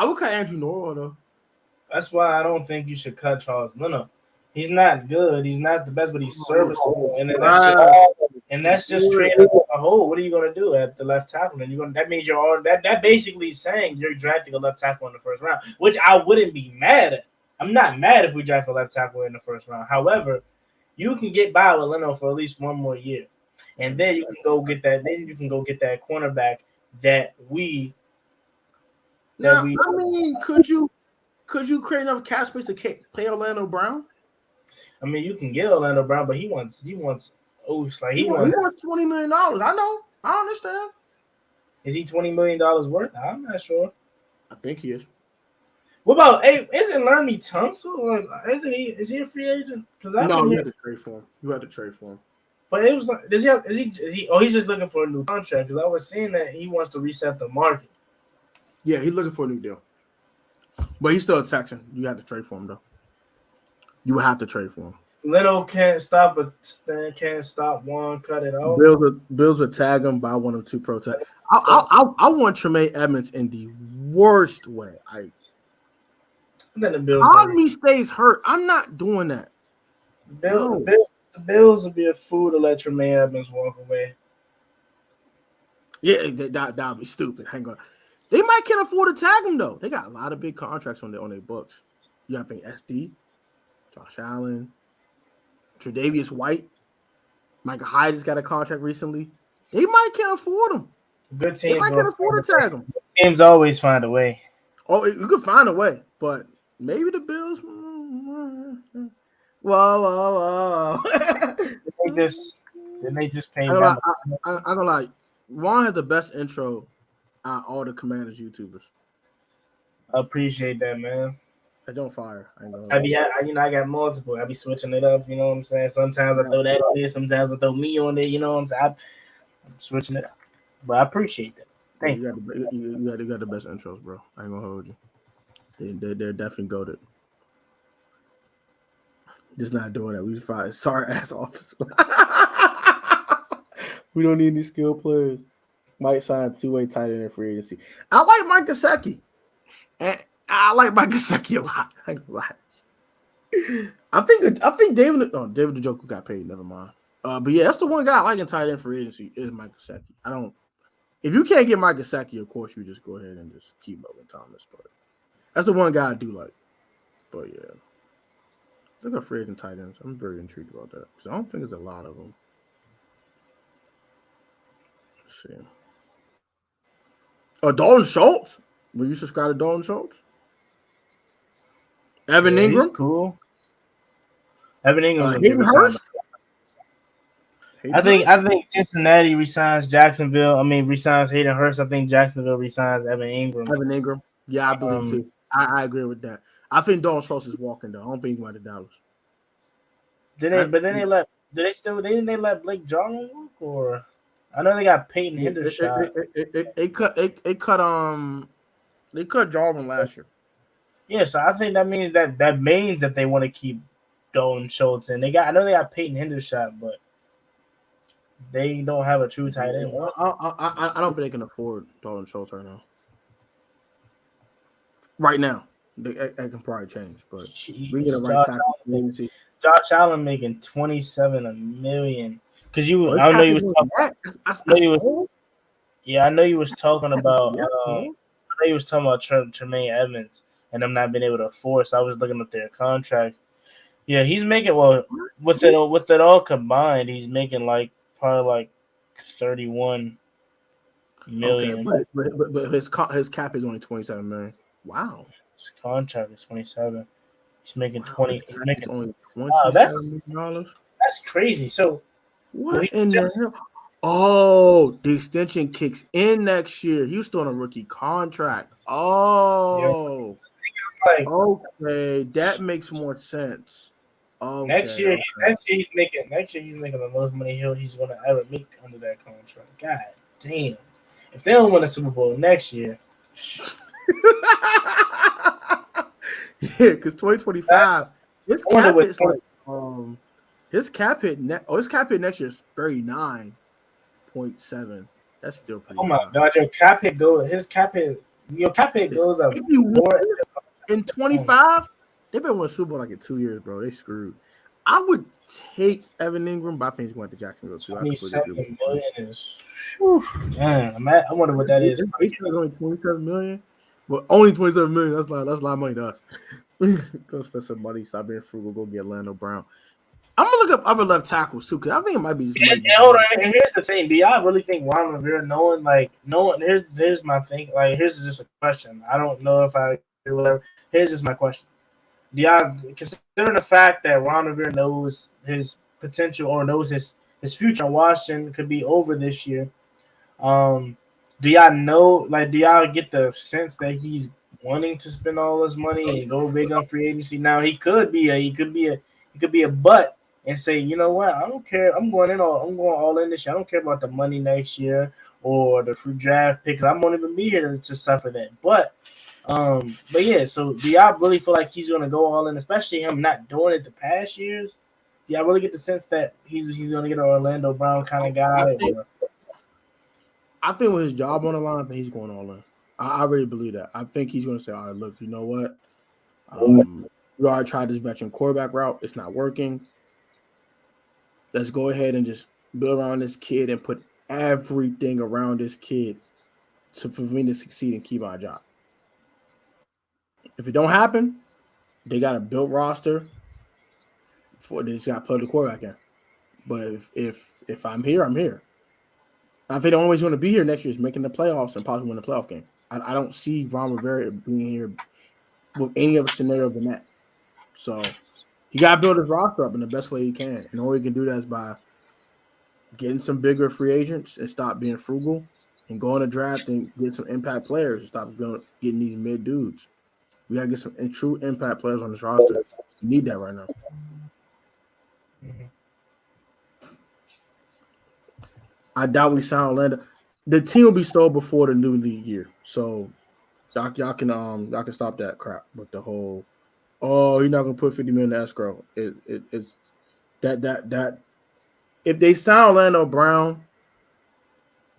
would cut Andrew Norwell though. That's why I don't think you should cut Charles Leno. He's not good. He's not the best, but he's serviceable. And that's just creating a hole. What are you going to do at the left tackle? And that means that basically saying you're drafting a left tackle in the first round, which I wouldn't be mad at. I'm not mad if we draft a left tackle in the first round. However, you can get by with Leno for at least one more year, and then you can go get that. Then you can go get that cornerback that we. I mean, could you create enough cap space to pay Orlando Brown? I mean, you can get Orlando Brown, but he wants he wants $20 million. I know. I understand. Is he $20 million worth? I'm not sure. I think he is. What about isn't Laramie Tunsil? Is he a free agent? No, you had to trade for him. But it was like, is he? Oh, he's just looking for a new contract because I was seeing that he wants to reset the market. Yeah, he's looking for a new deal. But he's still a Texan. You have to trade for him though. You would have to trade for him. Leno can't stop, but Stan can't stop Juan. Cut it out. Bills would tag him, but I want him to protect. I want Tremaine Edmonds in the worst way. Then the Bills. Ogni stays hurt. I'm not doing that. The Bills would be a fool to let Tremaine Edmonds walk away. Yeah, that would be stupid. Hang on. They might can't afford to tag him though. They got a lot of big contracts on their books. You have to think SD, Josh Allen, Tre'Davious White, Micah Hyde just got a contract recently. They might can't afford him. Good teams. They might can't afford to tag him. Teams always find a way. Oh, you could find a way, but maybe the Bills. Whoa. They just pay. I'm gonna lie. Juan has the best intro out all the Commanders YouTubers. I appreciate that, man. I don't fire. I got multiple. I be switching it up. You know what I'm saying? Sometimes I throw that on there. Sometimes I throw me on there. You know what I'm saying? I'm switching it up. But I appreciate that. Thank you. You got the best intros, bro. I ain't gonna hold you. They're definitely goated. Just not doing that. We fired sorry ass officer. We don't need any skilled players. Might sign 2-way tight end in free agency. I like Mike Gesicki. And I like Mike Gesicki a lot. I think David Njoku got paid. Never mind. But yeah, that's the one guy I like in tight end free agency is Mike Gesicki. I don't. If you can't get Mike Gesicki, of course you just go ahead and just keep Logan Thomas. But that's the one guy I do like. But yeah, look at free agent tight ends. I'm very intrigued about that because I don't think there's a lot of them. Let's see. Dalton Schultz. Will you subscribe to Dalton Schultz? Evan Ingram. He's cool. Evan Ingram. Hayden Hurst. I think Cincinnati resigns Jacksonville. I mean, resigns Hayden Hurst. I think Jacksonville resigns Evan Ingram. Evan Ingram. Yeah, I believe too. I agree with that. I think Dalton Schultz is walking though. I don't think he's going to Dallas. Didn't they let Blake Jarwin walk? Or I know they got Peyton Hendershot. They cut Jarwin last year. Yeah, so I think that means that means that they want to keep Dalton Schultz, and I know they got Peyton Hendershot, but they don't have a true tight end. I don't think they can afford Dalton Schultz right now. Right now, that can probably change, but we get a right tackle. Josh Allen making $27 million because you. I know you was talking. I know you was talking about. I know you was talking about Tremaine Edmonds and them not being able to afford. So I was looking at their contract. Yeah, he's making with it all combined, he's making probably 31 million. Okay, but his cap is only 27 million. Wow, his contract is 27. He's making 20. He's making only $27 million. That's crazy. So what in the hell? Oh, the extension kicks in next year. He was still on a rookie contract. Oh, okay, that makes more sense. Okay, next year he's making the most money he's going to ever make under that contract. God damn! If they don't win a Super Bowl next year, yeah, because 2025, his cap hit next year is 39.7. That's still pretty. Oh my God, your cap hit goes up more in 25. They've been winning Super Bowl in 2 years, bro. They screwed. I would take Evan Ingram, but I think he's going to Jacksonville too. $27 million is. Man, I wonder what that is. He's only $27 million. Well, only $27 million. That's a lot of money to us. Go spend some money. Stop being frugal. Go get Lando Brown. I'm gonna look up other left tackles too, because I think it might be just. Hold on. And here's the thing. Do y'all really think Ron Rivera knowing? Here's my thing. Here's just a question. I don't know if I agree with whatever. Here's just my question. Do y'all, considering the fact that Ron Rivera knows his potential or knows his future in Washington could be over this year, do y'all know? Do y'all get the sense that he's wanting to spend all this money and go big on free agency? Now he could be a butt and say, you know what, I don't care. I'm going all in this year. I don't care about the money next year or the free draft pick. I won't even be here to suffer that. But yeah. So do y'all really feel like he's going to go all in, especially him not doing it the past years? Do y'all really get the sense that he's going to get an Orlando Brown kind of guy? I think with his job on the line, I think he's going all in. I really believe that. I think he's going to say, all right, look, you know what? We already tried this veteran quarterback route. It's not working. Let's go ahead and just build around this kid and put everything around this kid for me to succeed and keep my job. If it don't happen, they got a built roster. They just got to plug the quarterback in. But if I'm here, I'm here. I think the only way he's going to be here next year is making the playoffs and possibly win the playoff game. I don't see Ron Rivera being here with any other scenario than that. So he got to build his roster up in the best way he can. And all he can do that is by getting some bigger free agents and stop being frugal and go on a draft and get some impact players and stop getting these mid dudes. We got to get some true impact players on this roster. We need that right now. Mm-hmm. I doubt we sign Orlando. The team will be sold before the new league year, so y'all can stop that crap with the whole. Oh, you're not gonna put $50 million in escrow. It's that. If they sign Orlando Brown,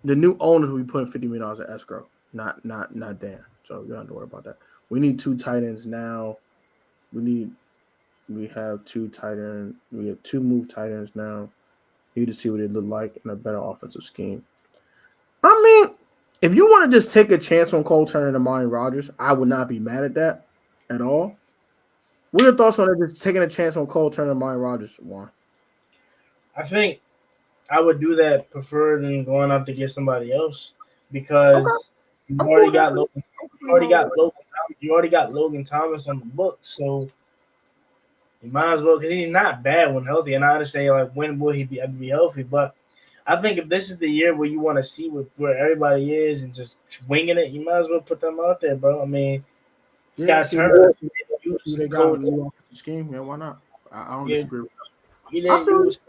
the new owners will be putting $50 million in escrow. Not Dan. So you don't have to worry about that. We need 2 tight ends now. We have 2 tight ends. We have 2 move tight ends now. Need to see what it looked like in a better offensive scheme. I mean, if you want to just take a chance on Cole Turner and Amari Rodgers, I would not be mad at that at all. What are your thoughts on it, just taking a chance on Cole Turner and Amari Rodgers, Juan? I think I would do that prefer than going out to get somebody else Okay, because you I'm cool already with that got too. Logan. I'm You cool already with got Logan. You already got Logan Thomas on the books, so you might as well because he's not bad when healthy. And I understand like when will he be healthy, but I think if this is the year where you want to see where everybody is and just winging it, you might as well put them out there, bro. I mean, he's Yeah, got see, Turner. He see didn't what use they got in coach. the new offensive scheme. Yeah, why not? I don't Yeah, disagree with he that. I didn't feel use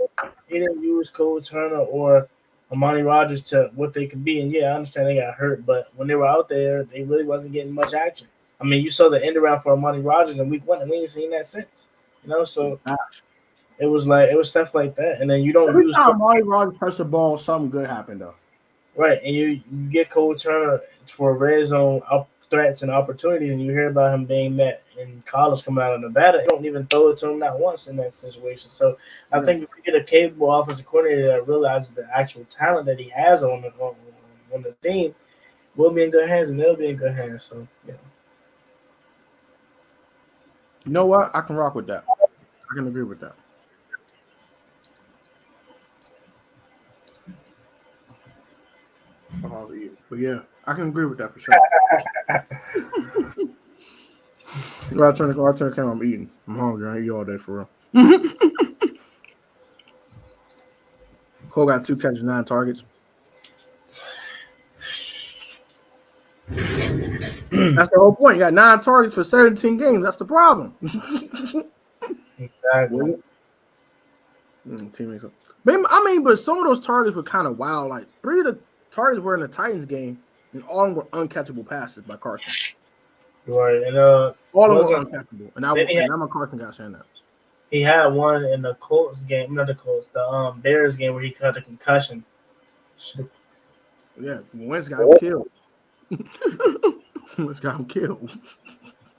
he didn't use Cole Turner or Amani Rogers to what they could be. And yeah, I understand they got hurt, but when they were out there, they really wasn't getting much action. I mean, you saw the end around for Amani Rogers in week 1, and we ain't seen that since. So it was stuff like that. And then you don't every use time Amari Rodgers touched the ball, something good happened though. right, and you get Cole Turner for red zone up threats and opportunities, and you hear about him being that in college coming out of Nevada. You don't even throw it to him not once in that situation. So I Yeah. think if we get a capable offensive coordinator that realizes the actual talent that he has on the team, we'll be in good hands, and they'll be in good hands. So You know what? I can rock with that. I can agree with that. But yeah, I can agree with that for sure. Go out turn the camera. I'm eating. I'm hungry. I eat all day for real. Cole got 2 catches, 9 targets. That's the whole point. You got 9 targets for 17 games. That's the problem. exactly. Teammates. I mean, but some of those targets were kind of wild. Like 3 of the targets were in the Titans game, and all of them were uncatchable passes by Carson. Right, and All of them were wasn't uncatchable, and then I'm a Carson guy saying that. he had one in the Colts game, not the Colts, the Bears game where he cut a concussion. Yeah, Wentz got him killed. Wentz got him killed.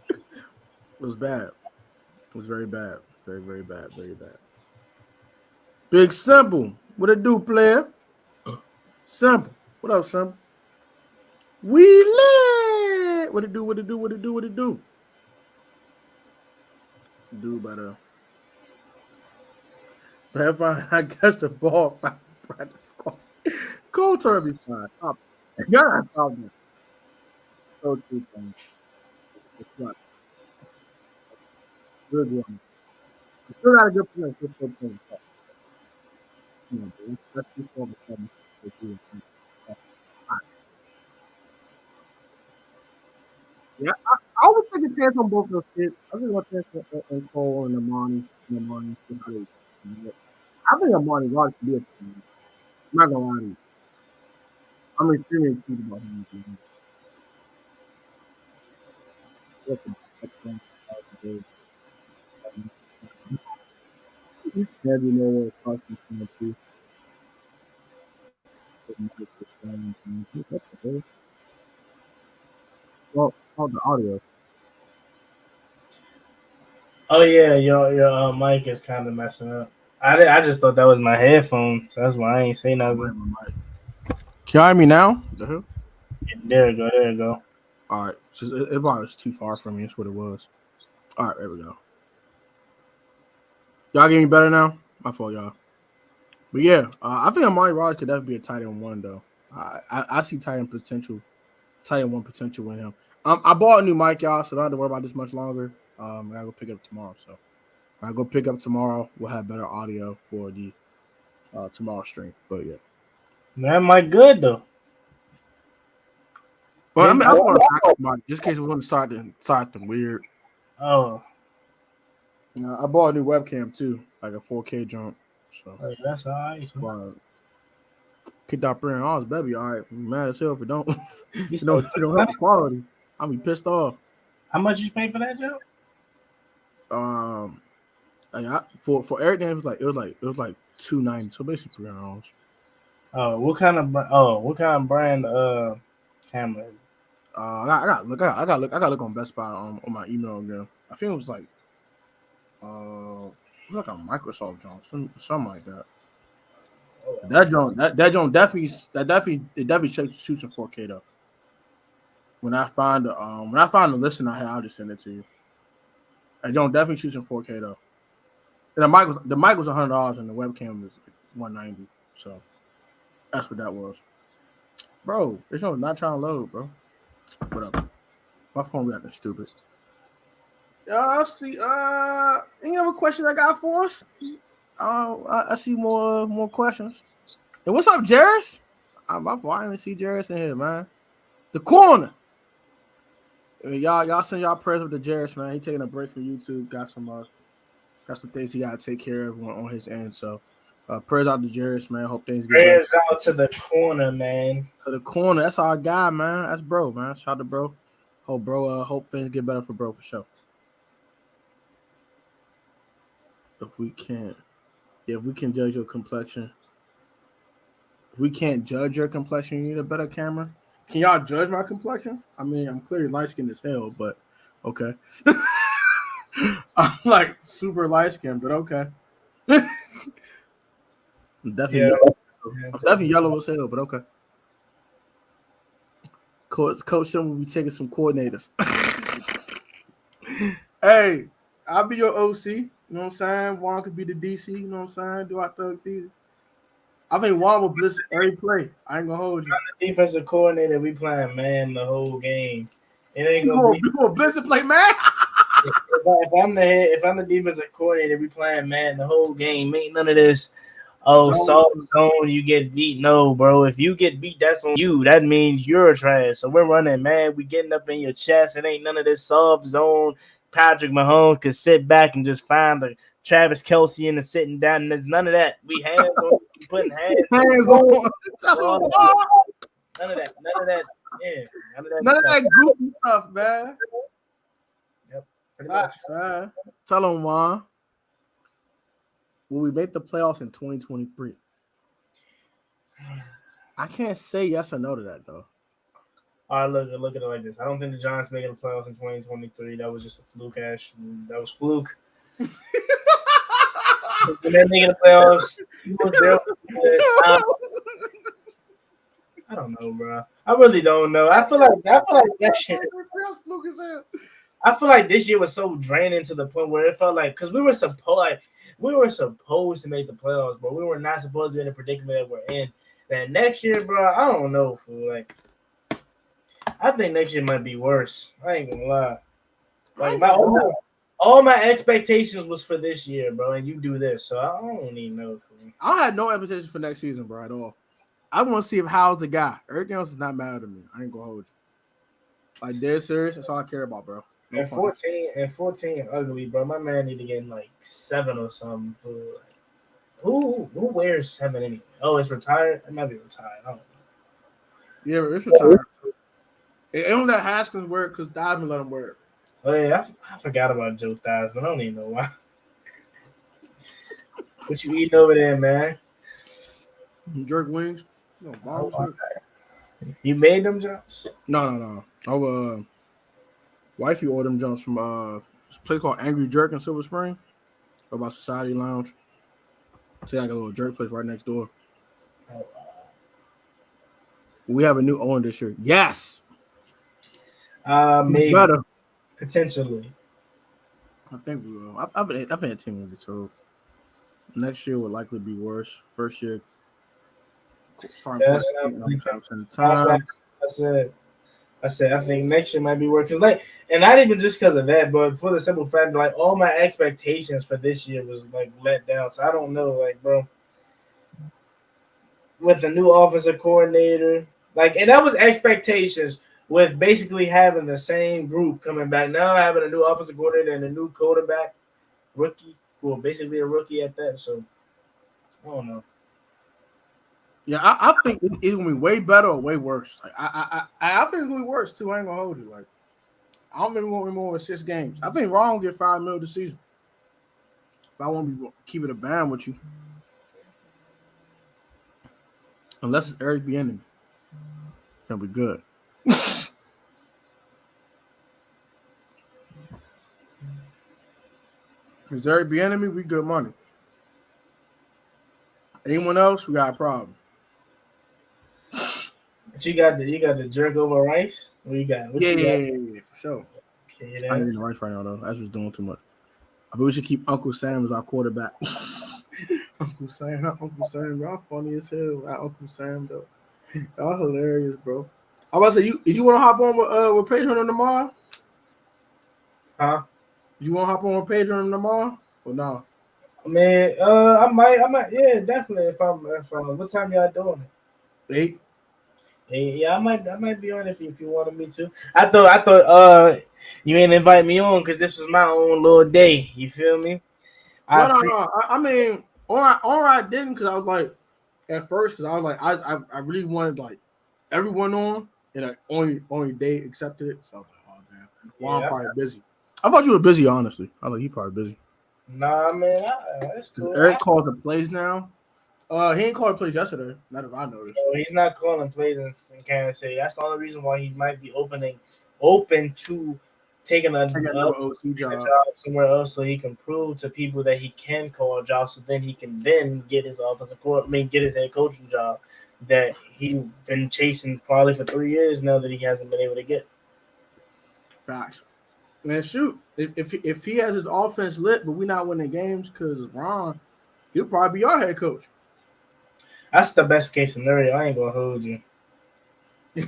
It was bad. It was very bad. Very, very bad. Very bad. Big Simple. What it do, player? Simple. What up, Simple? We lit. What it do? What it do? What it do? What it do? Do better. If I catch the ball, if I practice squad. Cool turn be fine. Stop. Yeah, stop that. So too fun. Good one. You still got a good play. Just good play. Let's just all the sudden. Yeah, I would take a chance on both of those kids. I think I'll chance on Cole and Amani. And Amani. I think Amani Rodgers should be a team. I'm not gonna lie to you. I'm extremely excited about him. Never know what Carson's gonna do. Well, all the audio. Oh yeah, your mic is kind of messing up. I just thought that was my headphone, so that's why I ain't say nothing. Can you hear me now? The hell? There you go, there you go. All right. It was too far from me. That's what it was. All right, there we go. Y'all getting better now? My fault, y'all. But yeah, I think Amari Rodgers could definitely be a tight end 1 though. I see tight end 1 potential with him. I bought a new mic, y'all, so don't have to worry about this much longer. I gotta go pick it up tomorrow. So when I go pick up tomorrow, we'll have better audio for the tomorrow stream. But yeah. That mic good though. Well, I mean, I want to just in case we want to start the weird. Oh, I bought a new webcam too, like a 4K jump. So that's all right. kick that $300, baby. All right, I'm mad as hell if it don't. You If it don't have the quality, I'll be pissed off. How much you pay for that job? For everything, it was like $290. So basically $300. Oh, what kind of brand camera? I got look on Best Buy on my email again. I think it was like a Microsoft Johnson, something like that. That joint definitely shoots in 4K though. When I find the listen I have, I'll just send it to you. That joint definitely shoots in 4K though. And the mic was $100 and the webcam was like $190. So that's what that was. Bro, it's not trying to load, bro. Whatever. My phone got stupid. I see. Any other question I got for us? I see more questions. Hey, what's up, Jairus? My fault. I didn't see Jairus in here, man. The corner. Y'all send y'all prayers with the Jairus, man. He taking a break from YouTube. Got some things he gotta take care of on his end. So prayers out to Jairus, man. Hope things get better. Prayers out to the corner, man. To the corner. That's our guy, man. That's bro, man. Shout out to bro. Hope things get better for bro for sure. If we can judge your complexion. If we can't judge your complexion, you need a better camera. Can y'all judge my complexion? I mean, I'm clearly light skinned as hell, but okay. I'm like super light skinned, but okay. I'm definitely yellow as hell, but okay. Coach Sim will be taking some coordinators. Hey, I'll be your OC. You know what I'm saying? Juan could be the DC. You know what I'm saying? Do I thug these? I think Juan will blitz every play. I ain't gonna hold you. The defensive coordinator, we playing man the whole game. It ain't gonna be. You gonna blitz and play man? If I'm the defensive coordinator, we playing man the whole game. Ain't none of this. Oh, soft zone, you get beat. No, bro. If you get beat, that's on you. That means you're trash. So we're running, man. We getting up in your chest. It ain't none of this soft zone. Patrick Mahomes could sit back and just find the Travis Kelce in the sitting down. And there's none of that. We hands on, putting hands on. None of that. Yeah, none of that goofy stuff, man. Yep. Facts, man. Tell him, Juan. Will we make the playoffs in 2023? I can't say yes or no to that, though. All right, look at it like this. I don't think the Giants making the playoffs in 2023. That was just a fluke, Ash. That was fluke. When they're making the playoffs, I don't know, bro. I really don't know. I feel like that shit. I feel like this year was so draining to the point where it felt like because we were supposed to make the playoffs, but we were not supposed to be in the predicament that we're in. That next year, bro, I don't know. Like, I think next year might be worse. I ain't gonna lie. Like all my expectations was for this year, bro, and you do this, so I don't even know. I had no expectations for next season, bro, at all. I want to see if How's the guy. Everything else is not matter to me. I ain't gonna hold you. Like, dead serious. That's all I care about, bro. No and 14 ugly, bro. My man need to get like 7 or something. Who wears 7 anyway? Oh, it's retired. It might be retired. I don't know. Yeah, it's retired. It don't let Haskins wear it because Diamond let him wear it. Oh yeah, I forgot about Joe Theismann. I don't even know why. What you eating over there, man? Jerk wings. You made them jumps? No. Our wifey ordered them jumps from this place called Angry Jerk in Silver Spring, about Society Lounge. It's like a little jerk place right next door. We have a new owner this year. Yes. Maybe better. Potentially. I think we will. I've been a team with it, so next year will likely be worse. First year, starting I said I think next year might be worse because and not even just because of that, but for the simple fact that all my expectations for this year was let down. So I don't know, bro. With a new offensive coordinator, and that was expectations. With basically having the same group coming back now, having a new offensive coordinator and a new quarterback, rookie, well, basically a rookie at that. So, I don't know. Yeah, I think it's gonna be way better or way worse. I think it's gonna be worse too. I ain't gonna hold you. I don't think we're gonna be more than 6 games. I think Ron will get $5 million this season. But I won't be keeping a band with you, unless it's Eric Bieniemy. Then we good. Is Eric Bieniemy? We good money. Anyone else? We got a problem. But you got the jerk over rice. What you got? What you got? Yeah, for sure. Okay, I then. need the rice right now though. That's just doing too much. I think we should keep Uncle Sam as our quarterback. Uncle Sam, y'all funny as hell. Uncle Sam though, y'all hilarious, bro. I was about to say, did you want to hop on with Pedro tomorrow? Huh? You want to hop on with Pedro tomorrow or no? Man, I might, yeah, definitely. If I'm, what time y'all doing it? 8. Yeah, I might be on if you wanted me to. I thought, you ain't invite me on because this was my own little day. You feel me? No. I mean, all right, I didn't because I was like, at first, because I was like, I really wanted like everyone on, and like only they accepted it. So I was like, oh damn, well, I'm probably busy. I thought you were busy, honestly. I was like, he probably busy. Nah, man, that's Because cool. Eric calls the plays now. He ain't called the plays yesterday. Not that I noticed. He's not calling plays in Kansas City. That's the only reason why he might be open to taking another OC job somewhere else, so he can prove to people that he can call jobs. So then he can then get his get his head coaching job that he been chasing probably for 3 years now that he hasn't been able to get. Facts. Man, shoot. If he has his offense lit, but we not winning games because of Ron, he'll probably be our head coach. That's the best case scenario. I ain't gonna hold you. I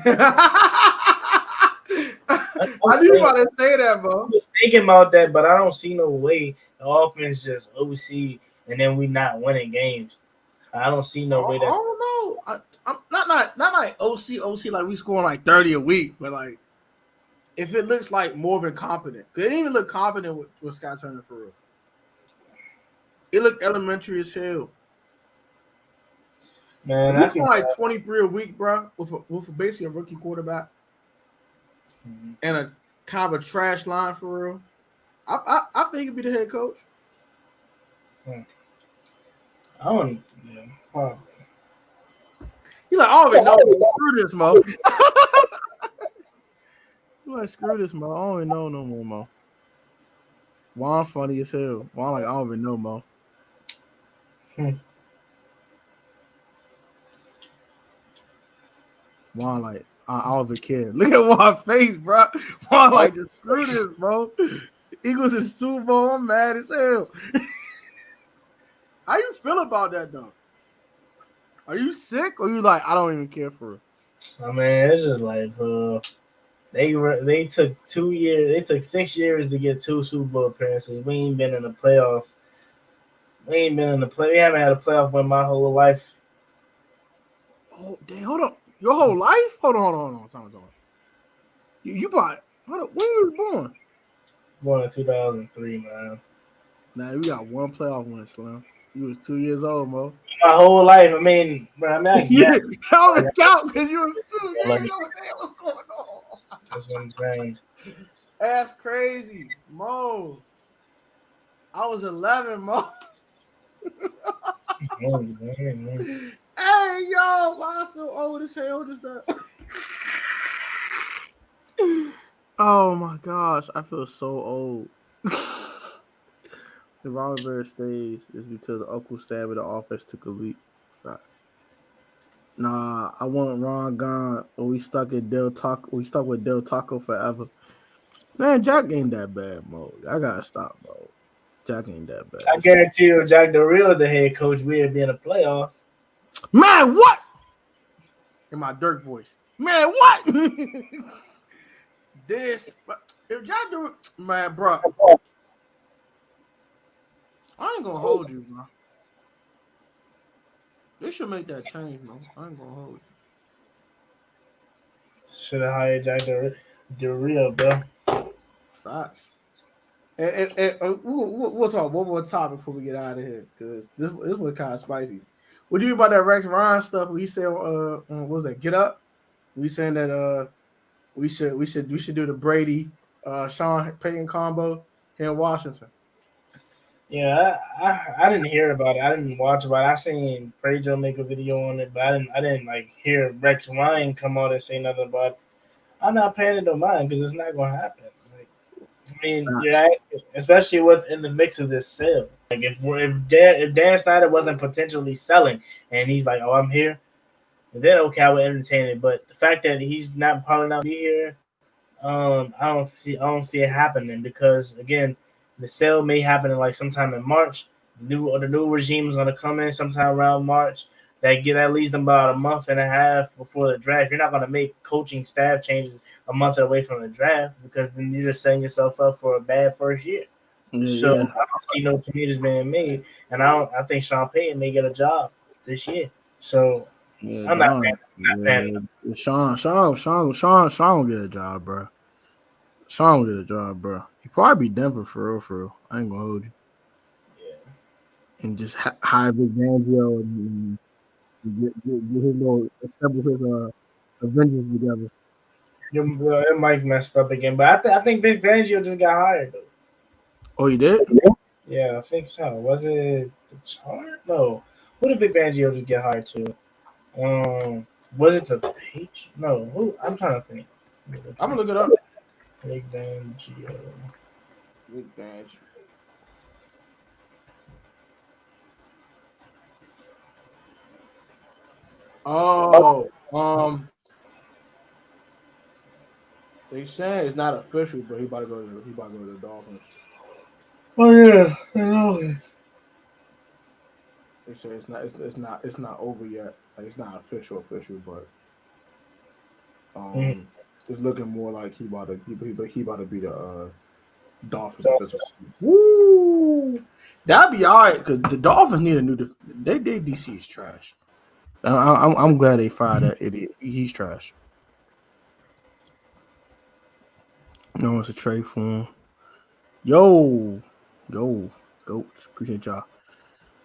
knew you about to say that, bro. I was thinking about that, but I don't see no way the offense just OC and then we not winning games. I don't see no way that. I don't know. I'm not like OC like we scoring like 30 a week, but like if it looks like more than competent, because it didn't even look competent with Scott Turner for real. It looked elementary as hell. Man, we scoring like 23 a week, bro, with basically a rookie quarterback and a kind of a trash line for real. I think he'd be the head coach. I don't. Yeah, probably. He's like, I don't even know. Screw this, Mo. He's like, screw this, Mo. I don't even know no more, Mo. Juan funny as hell. Juan like, I don't even know, Mo. Juan like, I don't even care. Look at Juan's face, bro. Juan like, just screw this, bro. Eagles in Super Bowl. I'm mad as hell. How you feel about that, though? Are you sick or you like, I don't even care for it? I mean, it's just like, they took 2 years. They took 6 years to get 2 Super Bowl appearances. We ain't been in the playoff. We haven't had a playoff win my whole life. Oh, damn. Hold on. Your whole life? Hold on. You bought. Hold on. When you was born? Born in 2003, man. Nah, we got one playoff win, Slim. You was 2 years old, Mo. My whole life. I mean, bro, I mean, I don't count because you was 2 years old. What's going on? That's what I'm saying. That's crazy, Mo. I was 11, Mo. Hey, yo, why I feel old as hell just that. Oh my gosh, I feel so old. The Ron Rivera stays is because Uncle Sam in the office took a leap. Nah, I want Ron gone. Or we stuck with Del Taco forever. Man, Jack ain't that bad, Mo. I gotta stop, bro. Jack ain't that bad. I guarantee you, if Jack Del Rio the head coach, we'd be in the playoffs. Man, what? In my Dirk voice. Man, what? If Jack Del Rio, man, bro. I ain't gonna hold you, bro. They should make that change, man. I ain't gonna hold you. Should have hired Jack Del Rio, bro. Facts. And we'll talk one more topic before we get out of here, because this was kind of spicy. What do you mean about that Rex Ryan stuff? We said, what was that? Get Up. We saying that we should do the Brady, Sean Payton combo here in Washington. Yeah, I didn't hear about it. I didn't watch about it. I seen Pedro make a video on it, but I didn't like hear Rex Ryan come out and say nothing about it. I'm not paying it no mind because it's not gonna happen. Like, I mean, you're asking, especially in the mix of this sale. Like if Dan Snyder wasn't potentially selling, and he's like, "Oh, I'm here," then okay, I would entertain it. But the fact that he's probably not be here, I don't see it happening because again, the sale may happen in like sometime in March. The new regime is gonna come in sometime around March. That leaves them about a month and a half before the draft. You're not gonna make coaching staff changes a month away from the draft because then you're just setting yourself up for a bad first year. So Yeah, I don't see no changes being made, and I think Sean Payton may get a job this year. So yeah, I'm not dog. fan. Yeah. Sean will get a job, bro. Sean will get a job, bro. He probably be Denver for real, for real. I ain't gonna hold you. Yeah. And just hire Big Fangio and get his little assemble his Avengers together. It might messed up again, but I think Vic Fangio just got hired though. Oh, he did? Yeah, I think so. Was it the Chart? No. Who did Vic Fangio just get hired to? Was it the Page? No. Who? I'm trying to think. I'm gonna look it up. Vic Fangio. Big Fangio. Oh, they saying it's not official, but he about to go to the Dolphins. Oh yeah, I know. They say it's not over yet. Like it's not official, but Mhm. um, it's looking more like he about to be the Dolphins defensive. Woo! That'd be all right because the Dolphins need a new. They DC is trash. I'm glad they fired that idiot. He's trash. No, it's a trade for him. Yo, goats. Appreciate y'all.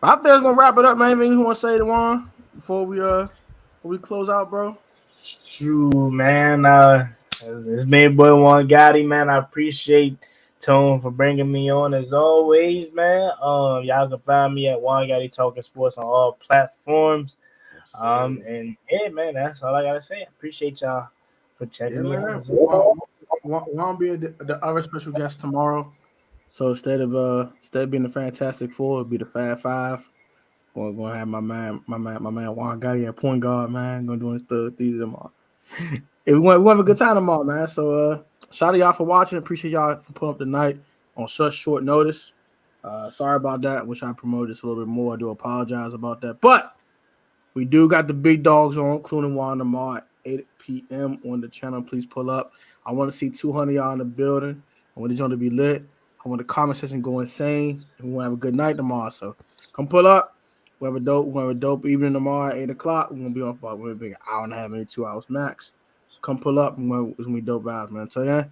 I think we're gonna wrap it up, man. Anything you want to say to Juan before we close out, bro? Shoot, man. It's me, boy Juan Gotti, man. I appreciate Tone for bringing me on as always, man. Y'all can find me at Juan Gotti Talking Sports on all platforms. And yeah, man, that's all I gotta say. I appreciate y'all for Yeah, checking me out. man. Juan be the other special guest tomorrow. So instead of being the Fantastic Four, it'll be the Fab Five. We're gonna have my man Juan Gotti at point guard, man. Gonna do his things tomorrow. We have a good time tomorrow, man. So shout out to y'all for watching. Appreciate y'all for putting up the night on such short notice. Sorry about that. Wish I promoted this a little bit more. I do apologize about that. But we do got the big dogs on, including Juan tomorrow at 8 p.m. on the channel. Please pull up. I want to see 200 y'all in the building. I want the joint to be lit. I want the comment section go insane. And we want to have a good night tomorrow. So come pull up. We have a dope evening tomorrow at 8 o'clock. We're going to be on for maybe an hour and a half, maybe 2 hours max. So come pull up. It's going to be dope vibes, man. So yeah,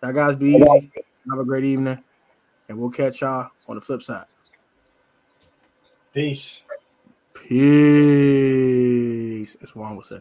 y'all guys be easy. Have a great evening. And we'll catch y'all on the flip side. Peace. Peace. That's what I would say.